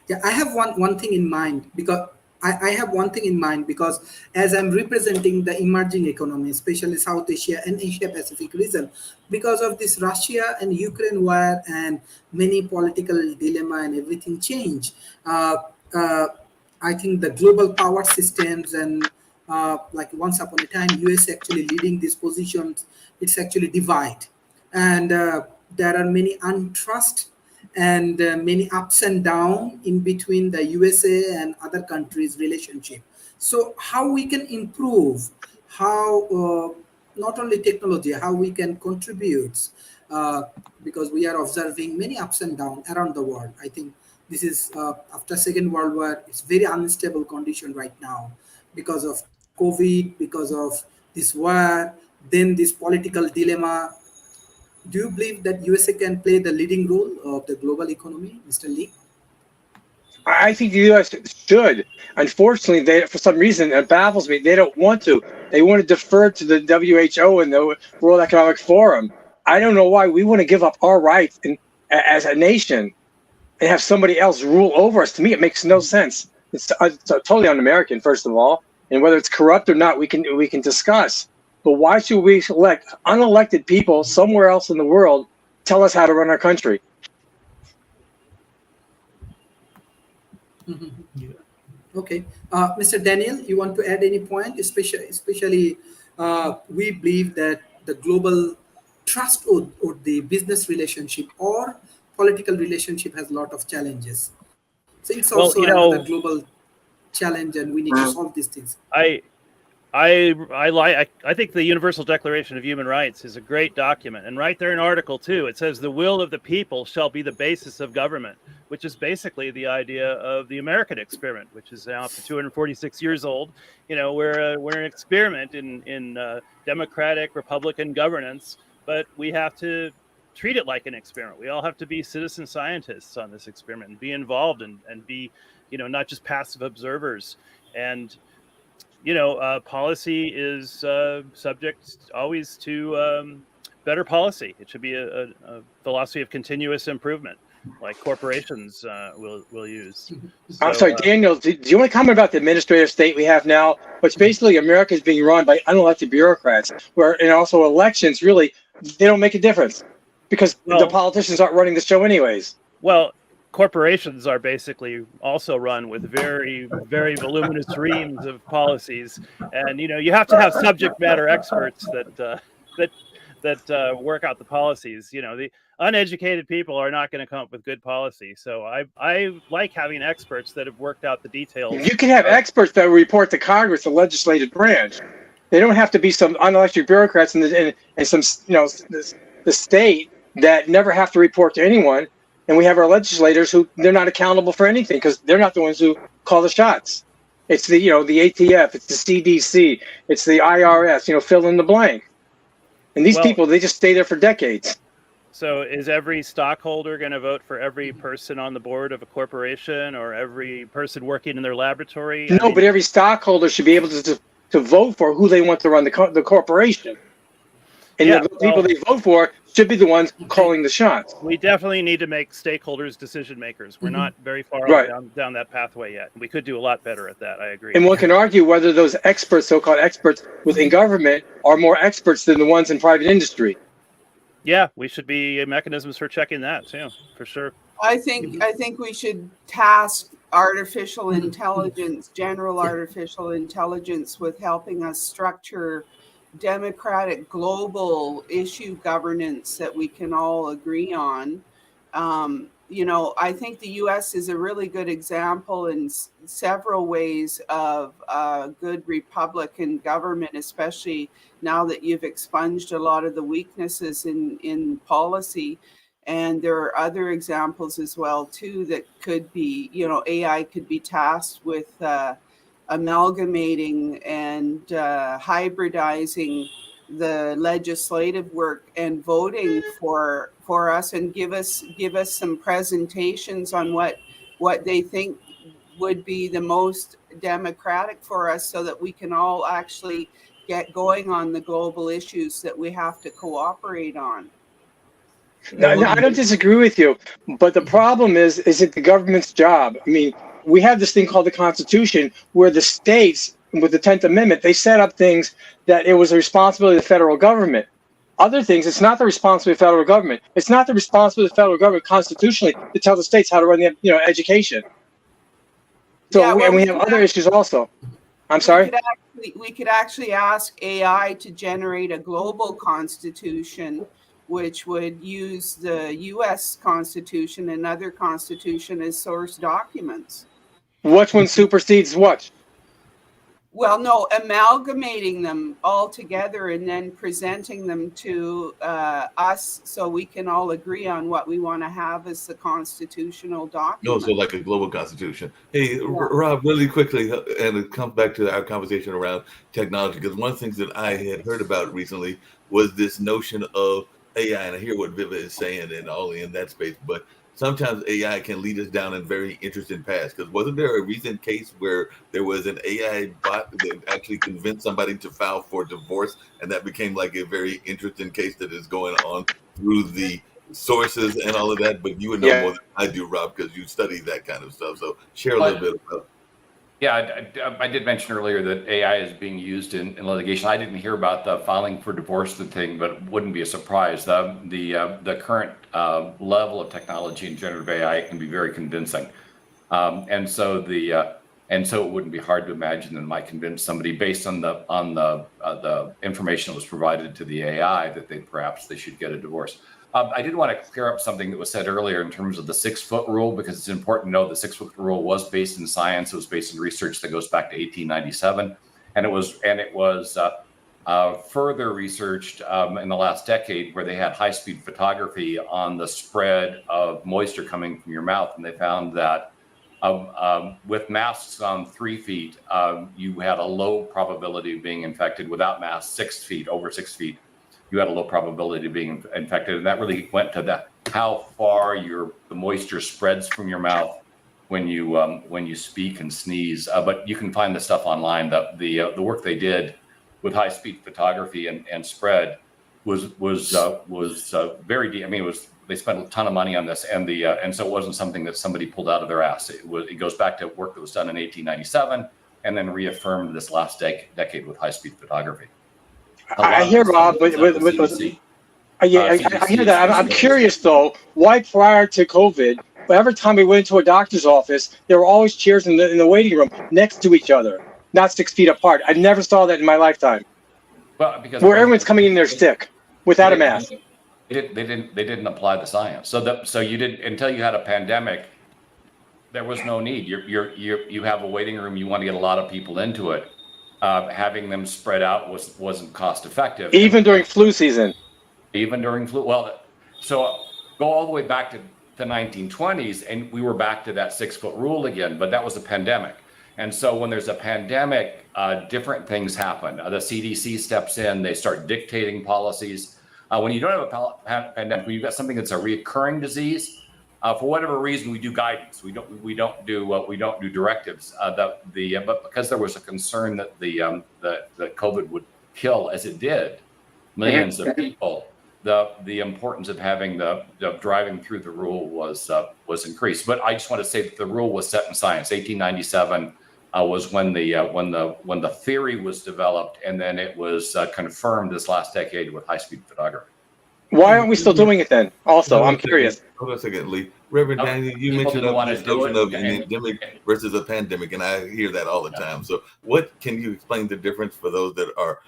Yeah, I have one thing in mind because I have one thing in mind because as I'm representing the emerging economy, especially South Asia and Asia Pacific region, because of this Russia and Ukraine war and many political dilemma and everything change. I think the global power systems and like once upon a time, US actually leading these positions, it's actually divide, and there are many untrust and many ups and downs in between the USA and other countries' relationship. So how we can improve, how not only technology, how we can contribute, uh, because we are observing many ups and downs around the world. I think this is after Second World War, it's very unstable condition right now because of COVID, because of this war, then this political dilemma. Do you believe that USA can play the leading role of the global economy, Mr. Lee? I think the U.S. should. Unfortunately, they, for some reason, it baffles me. They don't want to. They want to defer to the WHO and the World Economic Forum. I don't know why we want to give up our rights as a nation and have somebody else rule over us. To me, it makes no sense. It's totally un-American, first of all. And whether it's corrupt or not, we can discuss. But why should we elect unelected people somewhere else in the world tell us how to run our country? Okay, Mr. Daniel, you want to add any point? Especially, we believe that the global trust or the business relationship or political relationship has a lot of challenges. So it's also Well, another global challenge, and we need to solve these things. I think the Universal Declaration of Human Rights is a great document, and right there in Article 2, it says the will of the people shall be the basis of government, which is basically the idea of the American experiment, which is now up to 246 years old. You know, we're an experiment in democratic Republican governance, but we have to treat it like an experiment. We all have to be citizen scientists on this experiment and be involved and be, you know, not just passive observers. And policy is subject always to better policy. It should be a philosophy of continuous improvement, like corporations will use. I'm sorry, Daniel, do you want to comment about the administrative state we have now, which basically America is being run by unelected bureaucrats, and also elections, really, they don't make a difference because the politicians aren't running the show anyways. Well, corporations are basically also run with very, very voluminous reams of policies, and you have to have subject matter experts that work out the policies. The uneducated people are not going to come up with good policy. So I like having experts that have worked out the details. You can have experts that report to Congress, the legislative branch. They don't have to be some unelected bureaucrats and some the state that never have to report to anyone. And we have our legislators who they're not accountable for anything because they're not the ones who call the shots. It's the ATF, it's the CDC, it's the IRS, fill in the blank. And these people, they just stay there for decades. So is every stockholder going to vote for every person on the board of a corporation or every person working in their laboratory? No, but every stockholder should be able to vote for who they want to run the corporation. And the people they vote for should be the ones calling the shots. We definitely need to make stakeholders decision makers. We're not very far down that pathway yet. We could do a lot better at that. I agree. And one can argue whether those experts, so-called experts within government, are more experts than the ones in private industry. Yeah, we should be mechanisms for checking that too, for sure. I think we should task artificial intelligence, general artificial intelligence, with helping us structure democratic global issue governance that we can all agree on. I think the U.S. is a really good example in several ways of good Republican government, especially now that you've expunged a lot of the weaknesses in policy. And there are other examples as well, too, that could be, AI could be tasked with amalgamating and hybridizing the legislative work and voting for us, and give us some presentations on what they think would be the most democratic for us, so that we can all actually get going on the global issues that we have to cooperate on. No, I don't disagree with you, but the problem is it the government's job? I mean, we have this thing called the Constitution, where the states, with the 10th Amendment, they set up things that it was the responsibility of the federal government. Other things, it's not the responsibility of the federal government. It's not the responsibility of the federal government constitutionally to tell the states how to run the education. So, Yeah, well, and we have other issues also. I'm sorry? We could actually ask AI to generate a global constitution, which would use the U.S. Constitution and other constitution as source documents. Which one supersedes what? Well, no, amalgamating them all together and then presenting them to us so we can all agree on what we want to have as the constitutional No, document. so like a global constitution. Hey, Rob, really quickly, and it comes back to our conversation around technology, because one of the things that I had heard about recently was this notion of AI, and I hear what Viva is saying and all in that space, but sometimes AI can lead us down in very interesting paths. Because wasn't there a recent case where there was an AI bot that actually convinced somebody to file for divorce, and that became like a very interesting case that is going on through the sources and all of that? But you would know more than I do, Rob, because you study that kind of stuff. So share a little bit about. Yeah, I did mention earlier that AI is being used in litigation. I didn't hear about the filing for divorce thing, but it wouldn't be a surprise. The current level of technology in generative AI can be very convincing, and so it wouldn't be hard to imagine that it might convince somebody based on the information that was provided to the AI that they should get a divorce. I did want to clear up something that was said earlier in terms of the 6-foot rule, because it's important to know the 6-foot rule was based in science. It was based in research that goes back to 1897, and it was further researched in the last decade, where they had high-speed photography on the spread of moisture coming from your mouth, and they found that with masks on 3 feet, you had a low probability of being infected. Without masks, 6 feet, over 6 feet, you had a low probability of being infected. And that really went to how far the moisture spreads from your mouth when you speak and sneeze. But you can find the stuff online. The work they did with high-speed photography and spread was very deep. I mean, they spent a ton of money on this, and so it wasn't something that somebody pulled out of their ass. It goes back to work that was done in 1897 and then reaffirmed this last decade with high-speed photography. I hear Rob, but I hear that. I'm curious though, why prior to COVID, every time we went into a doctor's office, there were always chairs in the waiting room next to each other, not 6 feet apart. I never saw that in my lifetime. Well, because where everyone's coming in their stick without a mask. They didn't apply the science. So you did, until you had a pandemic, there was no need. You have a waiting room. You want to get a lot of people into it. Having them spread out wasn't cost effective. Even during flu season. Even during flu. Well, so go all the way back to the 1920s, and we were back to that 6-foot rule again. But that was a pandemic, and so when there's a pandemic, different things happen. The CDC steps in. They start dictating policies. When you don't have a pandemic, when you've got something that's a recurring disease, for whatever reason, we do guidance. We don't do directives. But because there was a concern that that COVID would kill, as it did, millions of people, the importance of having the driving through the rule was increased. But I just want to say that the rule was set in science. 1897 was when the theory was developed, and then it was confirmed this last decade with high-speed photography. Why aren't we still doing it then? Also, I'm curious. Hold on a second, Lee. Reverend Daniel, you mentioned this notion of an endemic versus a pandemic, and I hear that all the time. So what can you explain the difference for those that are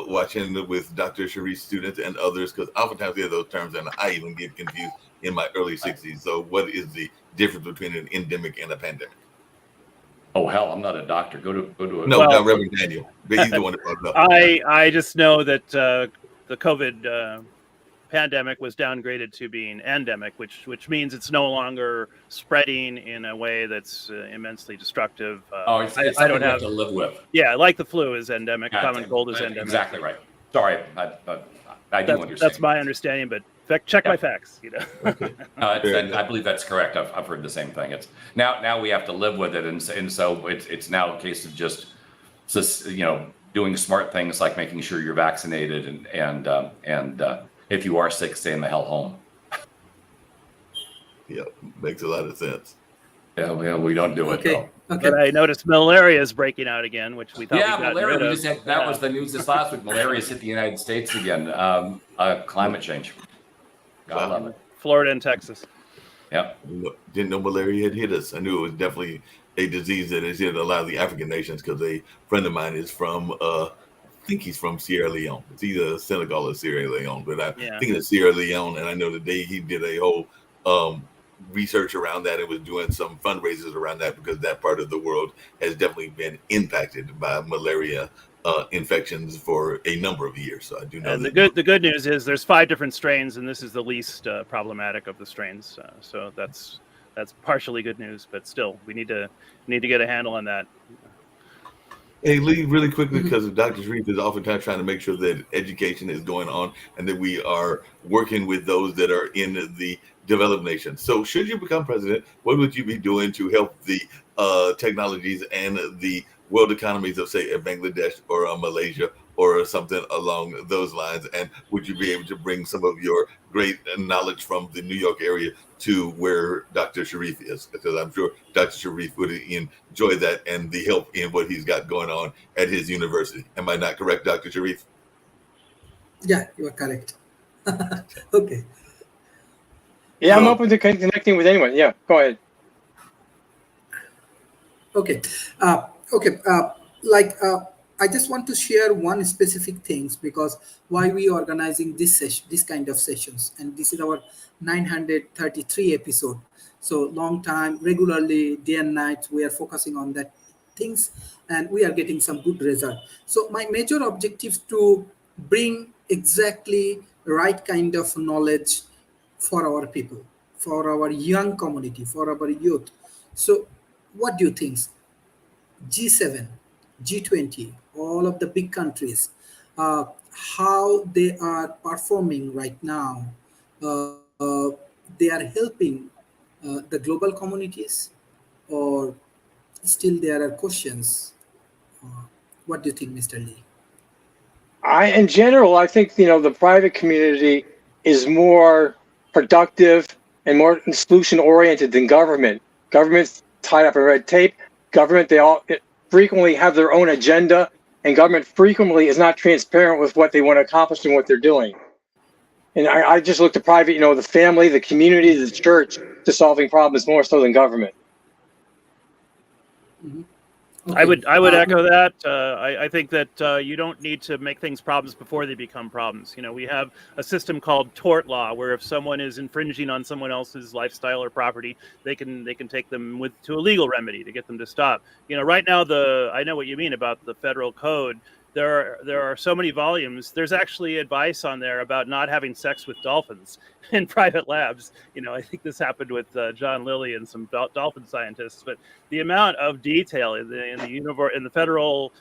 watching with Dr. Sharif's students and others? Because oftentimes we have those terms, and I even get confused in my early 60s. So what is the difference between an endemic and a pandemic? Oh, hell, I'm not a doctor. Go to a... No, not Reverend Daniel. He's the one that brought it up. I just know that the COVID pandemic was downgraded to being endemic, which means it's no longer spreading in a way that's immensely destructive. It's I don't have to live with. Yeah, like the flu is endemic, common cold is endemic. Exactly right. Sorry, I do understand. That's my understanding, but check my facts. I believe that's correct. I've heard the same thing. It's now we have to live with it, and so it's now a case of just doing smart things like making sure you're vaccinated and if you are sick, stay in the hell home. Yeah, makes a lot of sense. Yeah, well, we don't do it Okay. though. Okay. But I noticed malaria is breaking out again, which we thought Yeah, we'd gotten malaria. rid We of. just had that was the news this last week. Malaria's hit the United States again. Climate change. Gotta Wow. love it. Florida and Texas. Yeah. Didn't know malaria had hit us. I knew it was definitely a disease that has hit a lot of the African nations because a friend of mine is from, I think he's from Sierra Leone. It's either Senegal or Sierra Leone, but I Yeah. think it's Sierra Leone. And I know today he did a whole research around that and was doing some fundraisers around that because that part of the world has definitely been impacted by malaria infections for a number of years. So I do know And that. the good news is there's 5 different strains, and this is the least problematic of the strains. So that's partially good news, but still we need to get a handle on that. Hey, Lee, really quickly, because Dr. Sharif is oftentimes trying to make sure that education is going on and that we are working with those that are in the developed nations. So should you become president, what would you be doing to help the technologies and the world economies of, say, Bangladesh or Malaysia or something along those lines? And would you be able to bring some of your great knowledge from the New York area to where Dr. Sharif is? Because I'm sure Dr. Sharif would enjoy that and the help in what he's got going on at his university. Am I not correct, Dr. Sharif? Yeah, you are correct. Okay. Yeah, I'm open to connecting with anyone. Yeah, go ahead. Okay. I just want to share one specific things because why we are organizing this kind of sessions, and this is our 933 episode. So long time, regularly, day and night, we are focusing on that things, and we are getting some good result. So my major objectives to bring exactly right kind of knowledge for our people, for our young community, for our youth. So what do you think? G7, G20, all of the big countries, how they are performing right now, they are helping the global communities, or still there are questions? What do you think, Mr. Lee? In general, I think, the private community is more productive and more solution oriented than government. Government's tied up in red tape. Government, they all frequently have their own agenda, and government frequently is not transparent with what they want to accomplish and what they're doing. And I just look to private, the family, the community, the church, to solving problems more so than government. Okay. I would echo that. I think that you don't need to make things problems before they become problems. We have a system called tort law, where if someone is infringing on someone else's lifestyle or property, they can take them to a legal remedy to get them to stop. Right now, I know what you mean about the federal code. There are so many volumes. There's actually advice on there about not having sex with dolphins in private labs. I think this happened with John Lilly and some dolphin scientists. But the amount of detail in the federal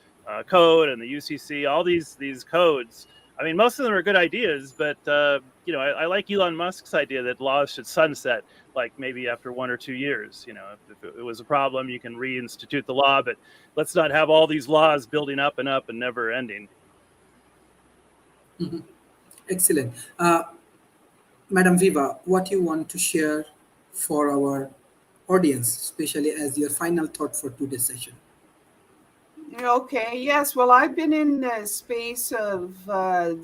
code and the UCC, all these codes. I mean, most of them are good ideas, but I like Elon Musk's idea that laws should sunset, like maybe after 1 or 2 years. If it was a problem, you can reinstitute the law, but let's not have all these laws building up and never ending. Mm-hmm. Excellent. Madam Viva, what you want to share for our audience, especially as your final thought for today's session? Okay, yes. Well, I've been in the space of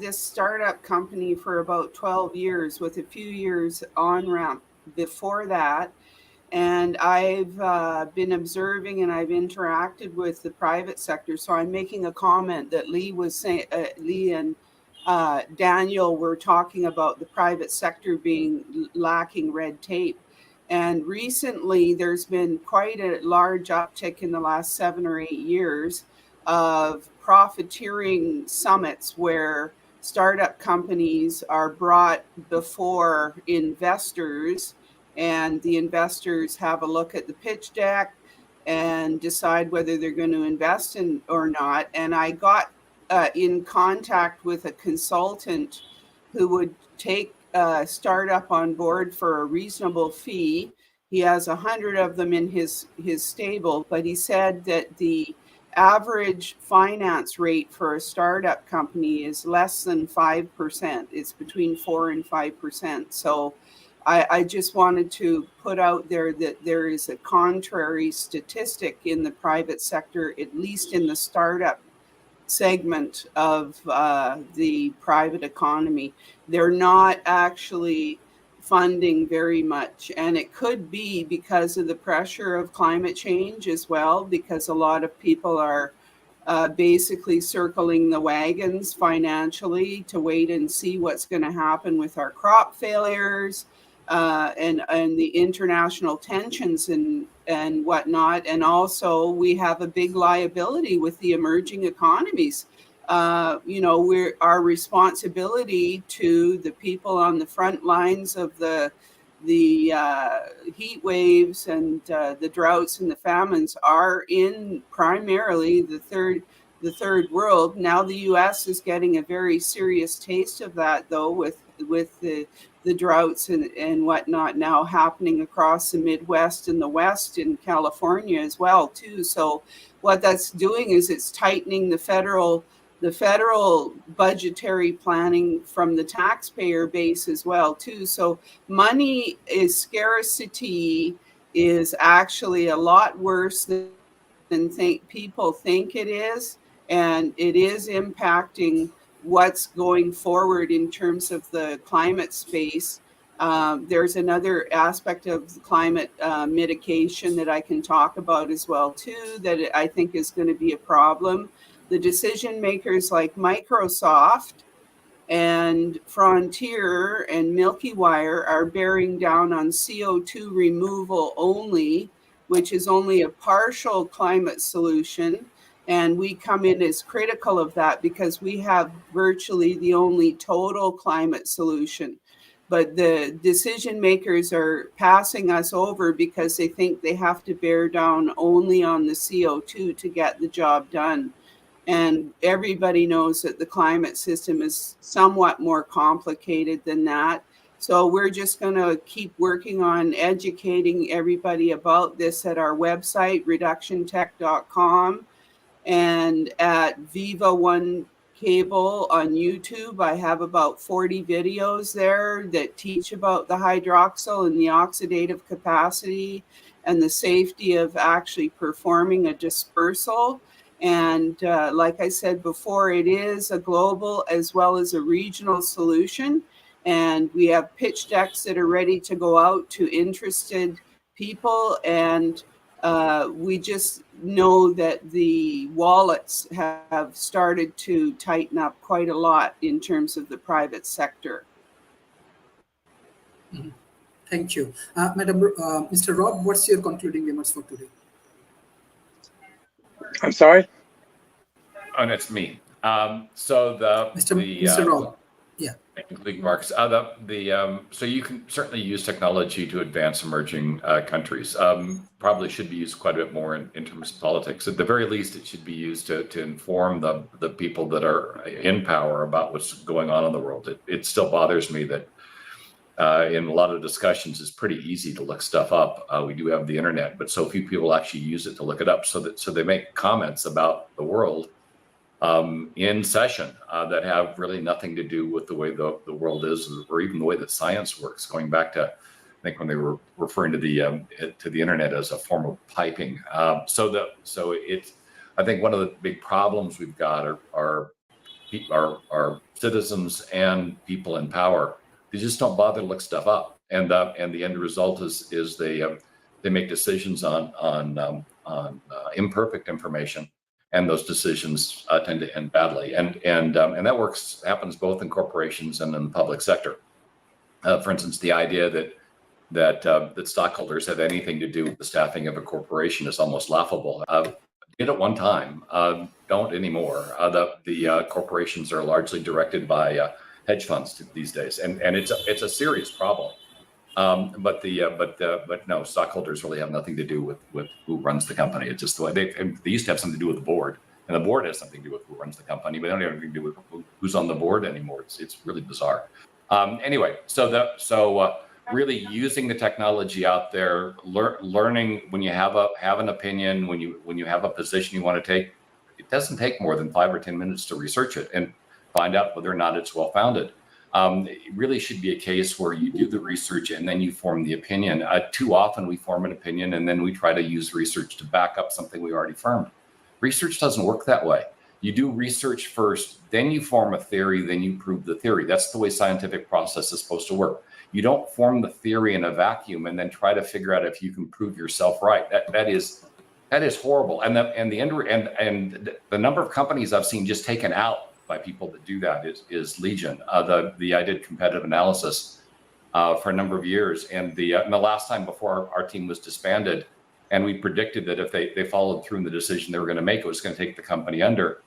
this startup company for about 12 years with a few years on ramp before that. And I've been observing and I've interacted with the private sector. So I'm making a comment that Lee was saying, Lee and Daniel were talking about the private sector being lacking red tape. And recently, there's been quite a large uptick in the last 7 or 8 years of profiteering summits where startup companies are brought before investors, and the investors have a look at the pitch deck and decide whether they're going to invest in or not. And I got in contact with a consultant who would take a startup on board for a reasonable fee. He has 100 of them in his stable, but he said that the average finance rate for a startup company is less than 5%. It's between 4 and 5%. So I just wanted to put out there that there is a contrary statistic in the private sector, at least in the startup segment of the private economy. They're not actually funding very much. And it could be because of the pressure of climate change as well, because a lot of people are basically circling the wagons financially to wait and see what's going to happen with our crop failures and the international tensions and whatnot. And also we have a big liability with the emerging economies. Our responsibility to the people on the front lines of the heat waves and the droughts and the famines are in primarily the third world. Now the U.S. is getting a very serious taste of that, though, with the droughts and whatnot now happening across the Midwest and the West in California as well, too. So what that's doing is it's tightening the federal budgetary planning from the taxpayer base as well, too. So money is scarcity is actually a lot worse than people think it is. And it is impacting what's going forward in terms of the climate space. There's another aspect of climate mitigation that I can talk about as well, too, that I think is going to be a problem. The decision makers like Microsoft and Frontier and Milky Wire are bearing down on CO2 removal only, which is only a partial climate solution. And we come in as critical of that because we have virtually the only total climate solution. But the decision makers are passing us over because they think they have to bear down only on the CO2 to get the job done. And everybody knows that the climate system is somewhat more complicated than that. So we're just going to keep working on educating everybody about this at our website, reductiontech.com, and at Viva One Cable on YouTube. I have about 40 videos there that teach about the hydroxyl and the oxidative capacity and the safety of actually performing a dispersal. And like I said before, it is a global as well as a regional solution. And we have pitch decks that are ready to go out to interested people. And we just know that the wallets have started to tighten up quite a lot in terms of the private sector. Thank you. Madam, Mr. Rob, what's your concluding remarks for today? I'm sorry? And it's me. So Mr. Rob. Yeah. Remarks. So you can certainly use technology to advance emerging countries. Probably should be used quite a bit more in terms of politics. At the very least, it should be used to inform the people that are in power about what's going on in the world. It still bothers me that in a lot of discussions, it's pretty easy to look stuff up. We do have the internet, but so few people actually use it to look it up. So they make comments about the world in session that have really nothing to do with the way the world is, or even the way that science works. Going back to, I think, when they were referring to the internet as a form of piping. I think one of the big problems we've got are citizens and people in power. They just don't bother to look stuff up, and the end result is they make decisions on imperfect information. And those decisions tend to end badly, and that happens both in corporations and in the public sector. For instance, the idea that stockholders have anything to do with the staffing of a corporation is almost laughable. Did at one time, don't anymore. The corporations are largely directed by hedge funds these days, and it's a serious problem. But no, stockholders really have nothing to do with who runs the company. It's just the way they used to have something to do with the board, and the board has something to do with who runs the company, but they don't have anything to do with who's on the board anymore. It's really bizarre. Anyway, so really using the technology out there, learning when you have an opinion, when you have a position you want to take, it doesn't take more than 5 or 10 minutes to research it and find out whether or not it's well founded. It really should be a case where you do the research and then you form the opinion. Too often we form an opinion and then we try to use research to back up something we already formed. Research doesn't work that way. You do research first, then you form a theory, then you prove the theory. That's the way scientific process is supposed to work. You don't form the theory in a vacuum and then try to figure out if you can prove yourself right. That is horrible. And the number of companies I've seen just taken out by people that do that is legion. I did competitive analysis for a number of years, and the last time before our team was disbanded, and we predicted that if they followed through in the decision they were going to make, it was going to take the company under.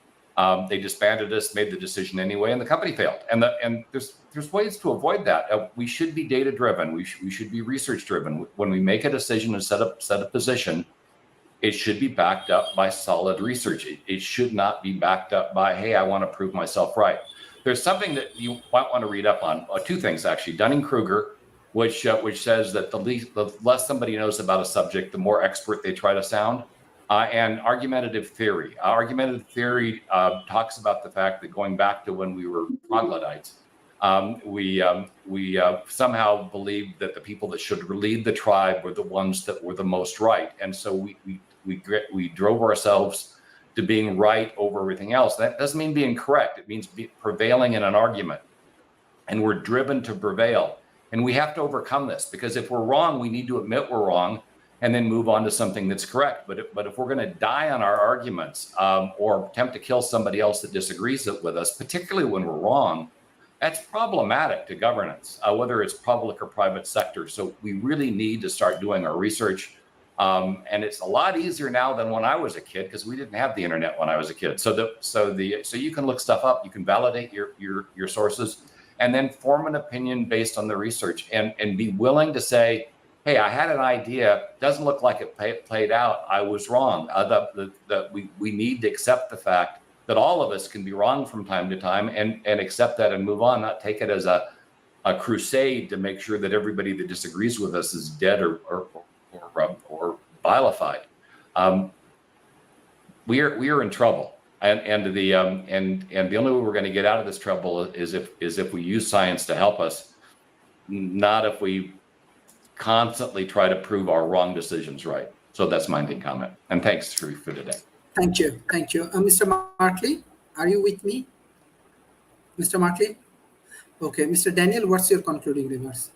They disbanded us, made the decision anyway, and the company failed. And there's ways to avoid that. We should be data driven. We should be research driven. When we make a decision and set a position, it should be backed up by solid research. It should not be backed up by, hey, I want to prove myself right. There's something that you might want to read up on. Two things, actually. Dunning-Kruger, which says that the less somebody knows about a subject, the more expert they try to sound. And argumentative theory. Argumentative theory talks about the fact that going back to when we were troglodytes, we somehow believed that the people that should lead the tribe were the ones that were the most right. And so we drove ourselves to being right over everything else. That doesn't mean being correct. It means prevailing in an argument. And we're driven to prevail. And we have to overcome this, because if we're wrong, we need to admit we're wrong and then move on to something that's correct. But if we're going to die on our arguments or attempt to kill somebody else that disagrees with us, particularly when we're wrong, that's problematic to governance, whether it's public or private sector. So we really need to start doing our research. And it's a lot easier now than when I was a kid, because we didn't have the internet when I was a kid. So you can look stuff up, you can validate your sources, and then form an opinion based on the research, and be willing to say, hey, I had an idea, doesn't look like it played out, I was wrong. We need to accept the fact that all of us can be wrong from time to time, and accept that and move on, not take it as a crusade to make sure that everybody that disagrees with us is dead or vilified. We are in trouble. And the only way we're going to get out of this trouble is if we use science to help us, not if we constantly try to prove our wrong decisions right. So that's my main comment. And thanks for today. Thank you. Mr. Martley, are you with me? Mr. Martley? Okay, Mr. Daniel, what's your concluding remarks?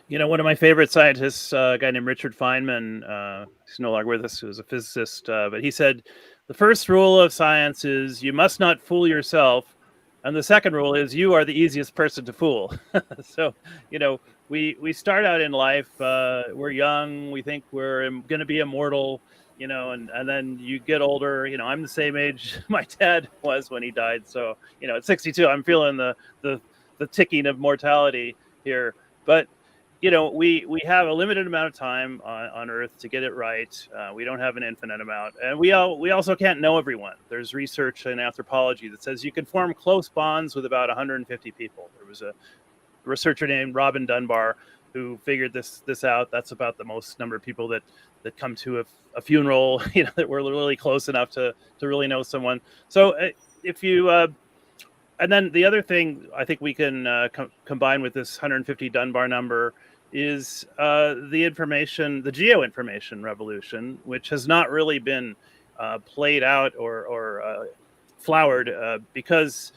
One of my favorite scientists, a guy named Richard Feynman, he's no longer with us, who was a physicist, but he said, the first rule of science is you must not fool yourself. And the second rule is you are the easiest person to fool. So, we start out in life, we're young, we think we're going to be immortal, and then you get older. I'm the same age my dad was when he died. So, at 62, I'm feeling the ticking of mortality here. But we have a limited amount of time on Earth to get it right. We don't have an infinite amount, and we also can't know everyone. There's research in anthropology that says you can form close bonds with about 150 people. There was a researcher named Robin Dunbar who figured this out. That's about the most number of people that come to a funeral, that we're really close enough to really know someone. So if you and then the other thing I think we can combine with this 150 Dunbar number is the geoinformation revolution, which has not really been played out or flowered, because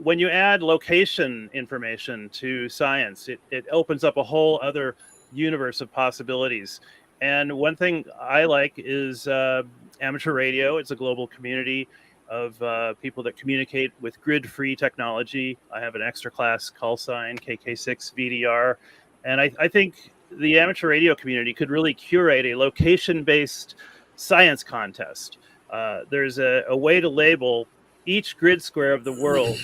when you add location information to science, it opens up a whole other universe of possibilities. And one thing I like is amateur radio. It's a global community of people that communicate with grid-free technology. I have an extra class call sign, KK6VDR. And I think the amateur radio community could really curate a location-based science contest. There's a way to label each grid square of the world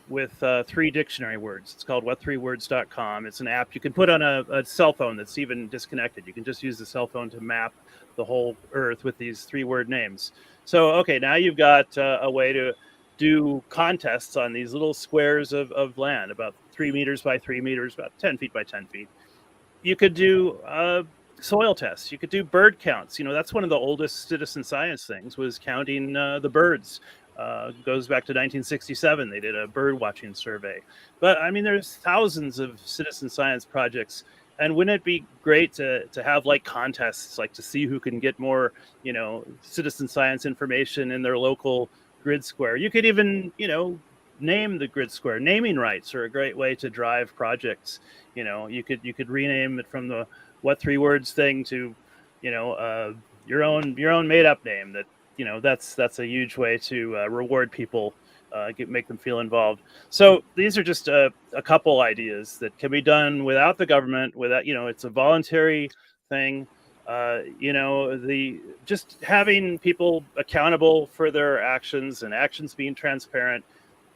with 3 dictionary words. It's called what3words.com. It's an app you can put on a cell phone that's even disconnected. You can just use the cell phone to map the whole Earth with these 3-word names. So, okay, now you've got a way to do contests on these little squares of land, about 3 meters by 3 meters, about 10 feet by 10 feet. You could do soil tests. You could do bird counts. That's one of the oldest citizen science things, was counting the birds. goes back to 1967. They did a bird watching survey. But I mean, there's thousands of citizen science projects. And wouldn't it be great to have like contests, like to see who can get more, citizen science information in their local grid square? You could even, name the grid square. Naming rights are a great way to drive projects. You could rename it from the what three words thing to, your own made up name. That's a huge way to reward people, make them feel involved. So these are just a couple ideas that can be done without the government. Without it's a voluntary thing. Just having people accountable for their actions and actions being transparent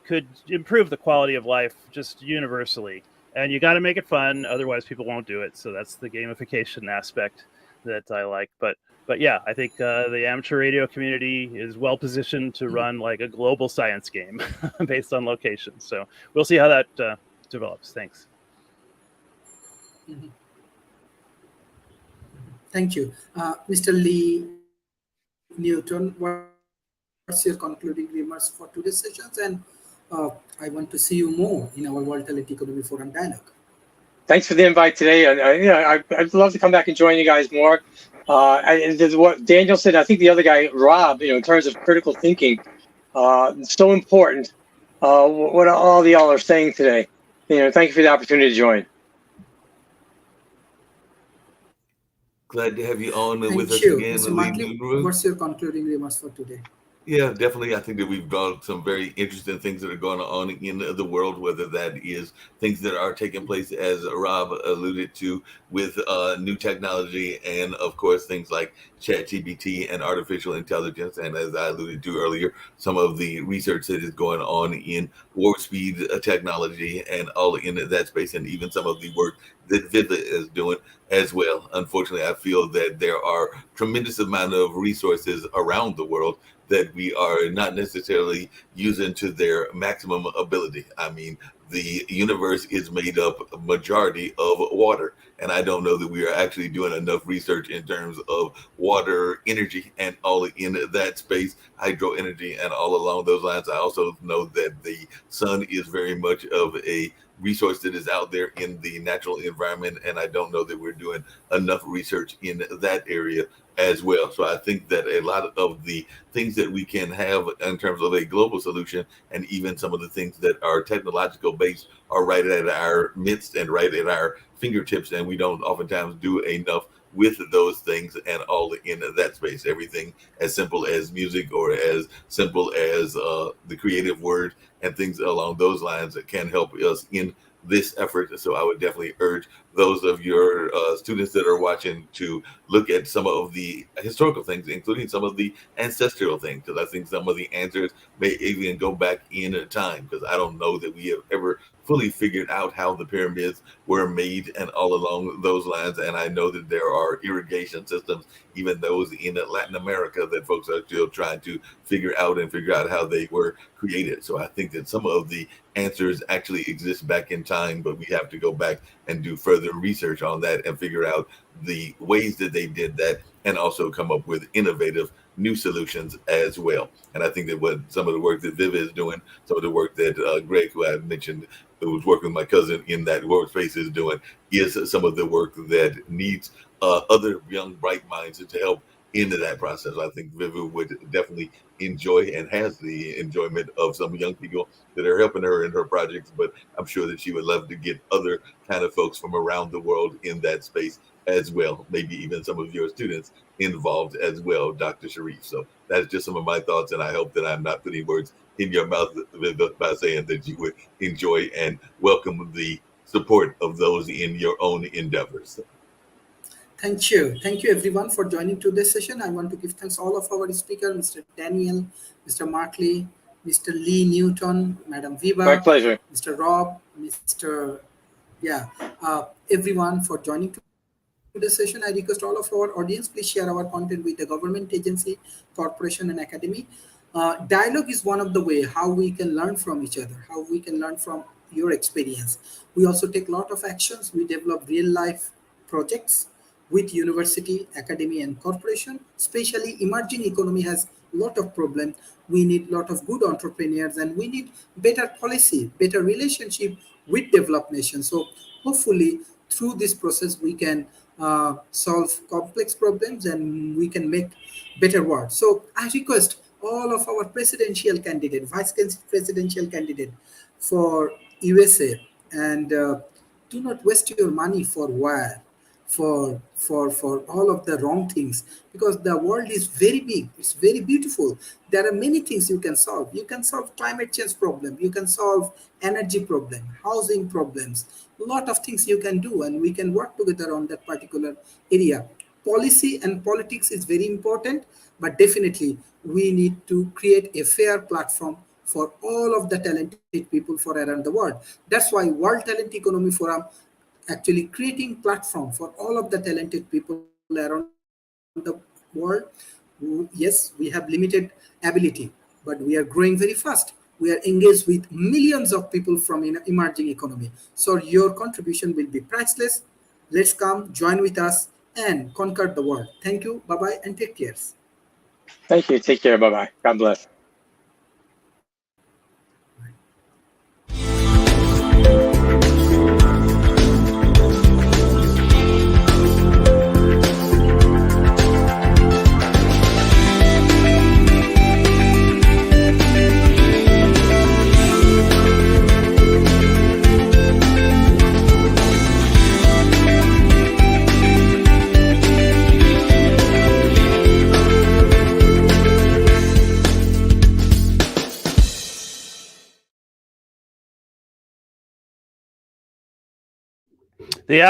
could improve the quality of life just universally. And you got to make it fun, otherwise people won't do it. So that's the gamification aspect that I like. But yeah, I think the amateur radio community is well positioned to run like a global science game based on location. So we'll see how that develops. Thanks. Mm-hmm. Thank you. Mr. Lee Newton, what's your concluding remarks for today's sessions? And I want to see you more in our World Talent Economy Forum dialogue. Thanks for the invite today. I'd love to come back and join you guys more. What Daniel said, I think the other guy, Rob, in terms of critical thinking, so important. What all y'all are saying today. Thank you for the opportunity to join. Glad to have you on Thank with us you. again. Mr. Martley, what's your concluding remarks for today? Yeah, definitely. I think that we've got some very interesting things that are going on in the world, whether that is things that are taking place, as Rob alluded to, with new technology, and of course, things like ChatGPT and artificial intelligence. And as I alluded to earlier, some of the research that is going on in warp speed technology and all in that space, and even some of the work that Viva is doing as well. Unfortunately, I feel that there are tremendous amount of resources around the world that we are not necessarily using to their maximum ability. I mean, the universe is made up a majority of water, and I don't know that we are actually doing enough research in terms of water energy and all in that space, hydro energy and all along those lines. I also know that the sun is very much of a resource that is out there in the natural environment, and I don't know that we're doing enough research in that area as well. So I think that a lot of the things that we can have in terms of a global solution, and even some of the things that are technological based, are right at our midst and right at our fingertips, and we don't oftentimes do enough with those things and all in that space. Everything as simple as music, or as simple as the creative word and things along those lines that can help us in this effort. So I would definitely urge those of your students that are watching to look at some of the historical things, including some of the ancestral things, because I think some of the answers may even go back in time, because I don't know that we have ever fully figured out how the pyramids were made and all along those lines. And I know that there are irrigation systems, even those in Latin America, that folks are still trying to figure out how they were created. So I think that some of the answers actually exist back in time, but we have to go back and do further research on that and figure out the ways that they did that, and also come up with innovative new solutions as well. And I think that what some of the work that Viva is doing, some of the work that Greg, who I mentioned, who was working with my cousin in that workspace, is doing, is some of the work that needs other young bright minds to help into that process. I think Viva would definitely enjoy and has the enjoyment of some young people that are helping her in her projects, but I'm sure that she would love to get other kind of folks from around the world in that space as well, maybe even some of your students involved as well, Dr. Sharif. So that's just some of my thoughts, and I hope that I'm not putting words in your mouth by saying that you would enjoy and welcome the support of those in your own endeavors. Thank you. Thank you, everyone, for joining today's session. I want to give thanks all of our speakers, Mr. Daniel, Mr. Markley, Mr. Lee Newton, Madam Viva. My pleasure. Mr. Rob, everyone for joining today's session. I request all of our audience, please share our content with the government agency, corporation, and academy. Dialogue is one of the way how we can learn from each other, how we can learn from your experience. We also take a lot of actions. We develop real life projects with university, academy, and corporation. Especially emerging economy has lot of problems. We need a lot of good entrepreneurs, and we need better policy, better relationship with developed nations. So hopefully through this process we can solve complex problems and we can make better world. So I request all of our presidential candidate, vice presidential candidate for USA, and do not waste your money for war, for all of the wrong things, because the world is very big, it's very beautiful. There are many things you can solve. You can solve climate change problem, you can solve energy problem, housing problems, a lot of things you can do, and we can work together on that particular area. Policy and politics is very important, but definitely we need to create a fair platform for all of the talented people for around the world. That's why World Talent Economy Forum actually creating platform for all of the talented people around the world. Yes, we have limited ability, but we are growing very fast. We are engaged with millions of people from emerging economy. So your contribution will be priceless. Let's come, join with us, and conquer the world. Thank you. Bye-bye, and take care. Thank you. Take care. Bye-bye. God bless.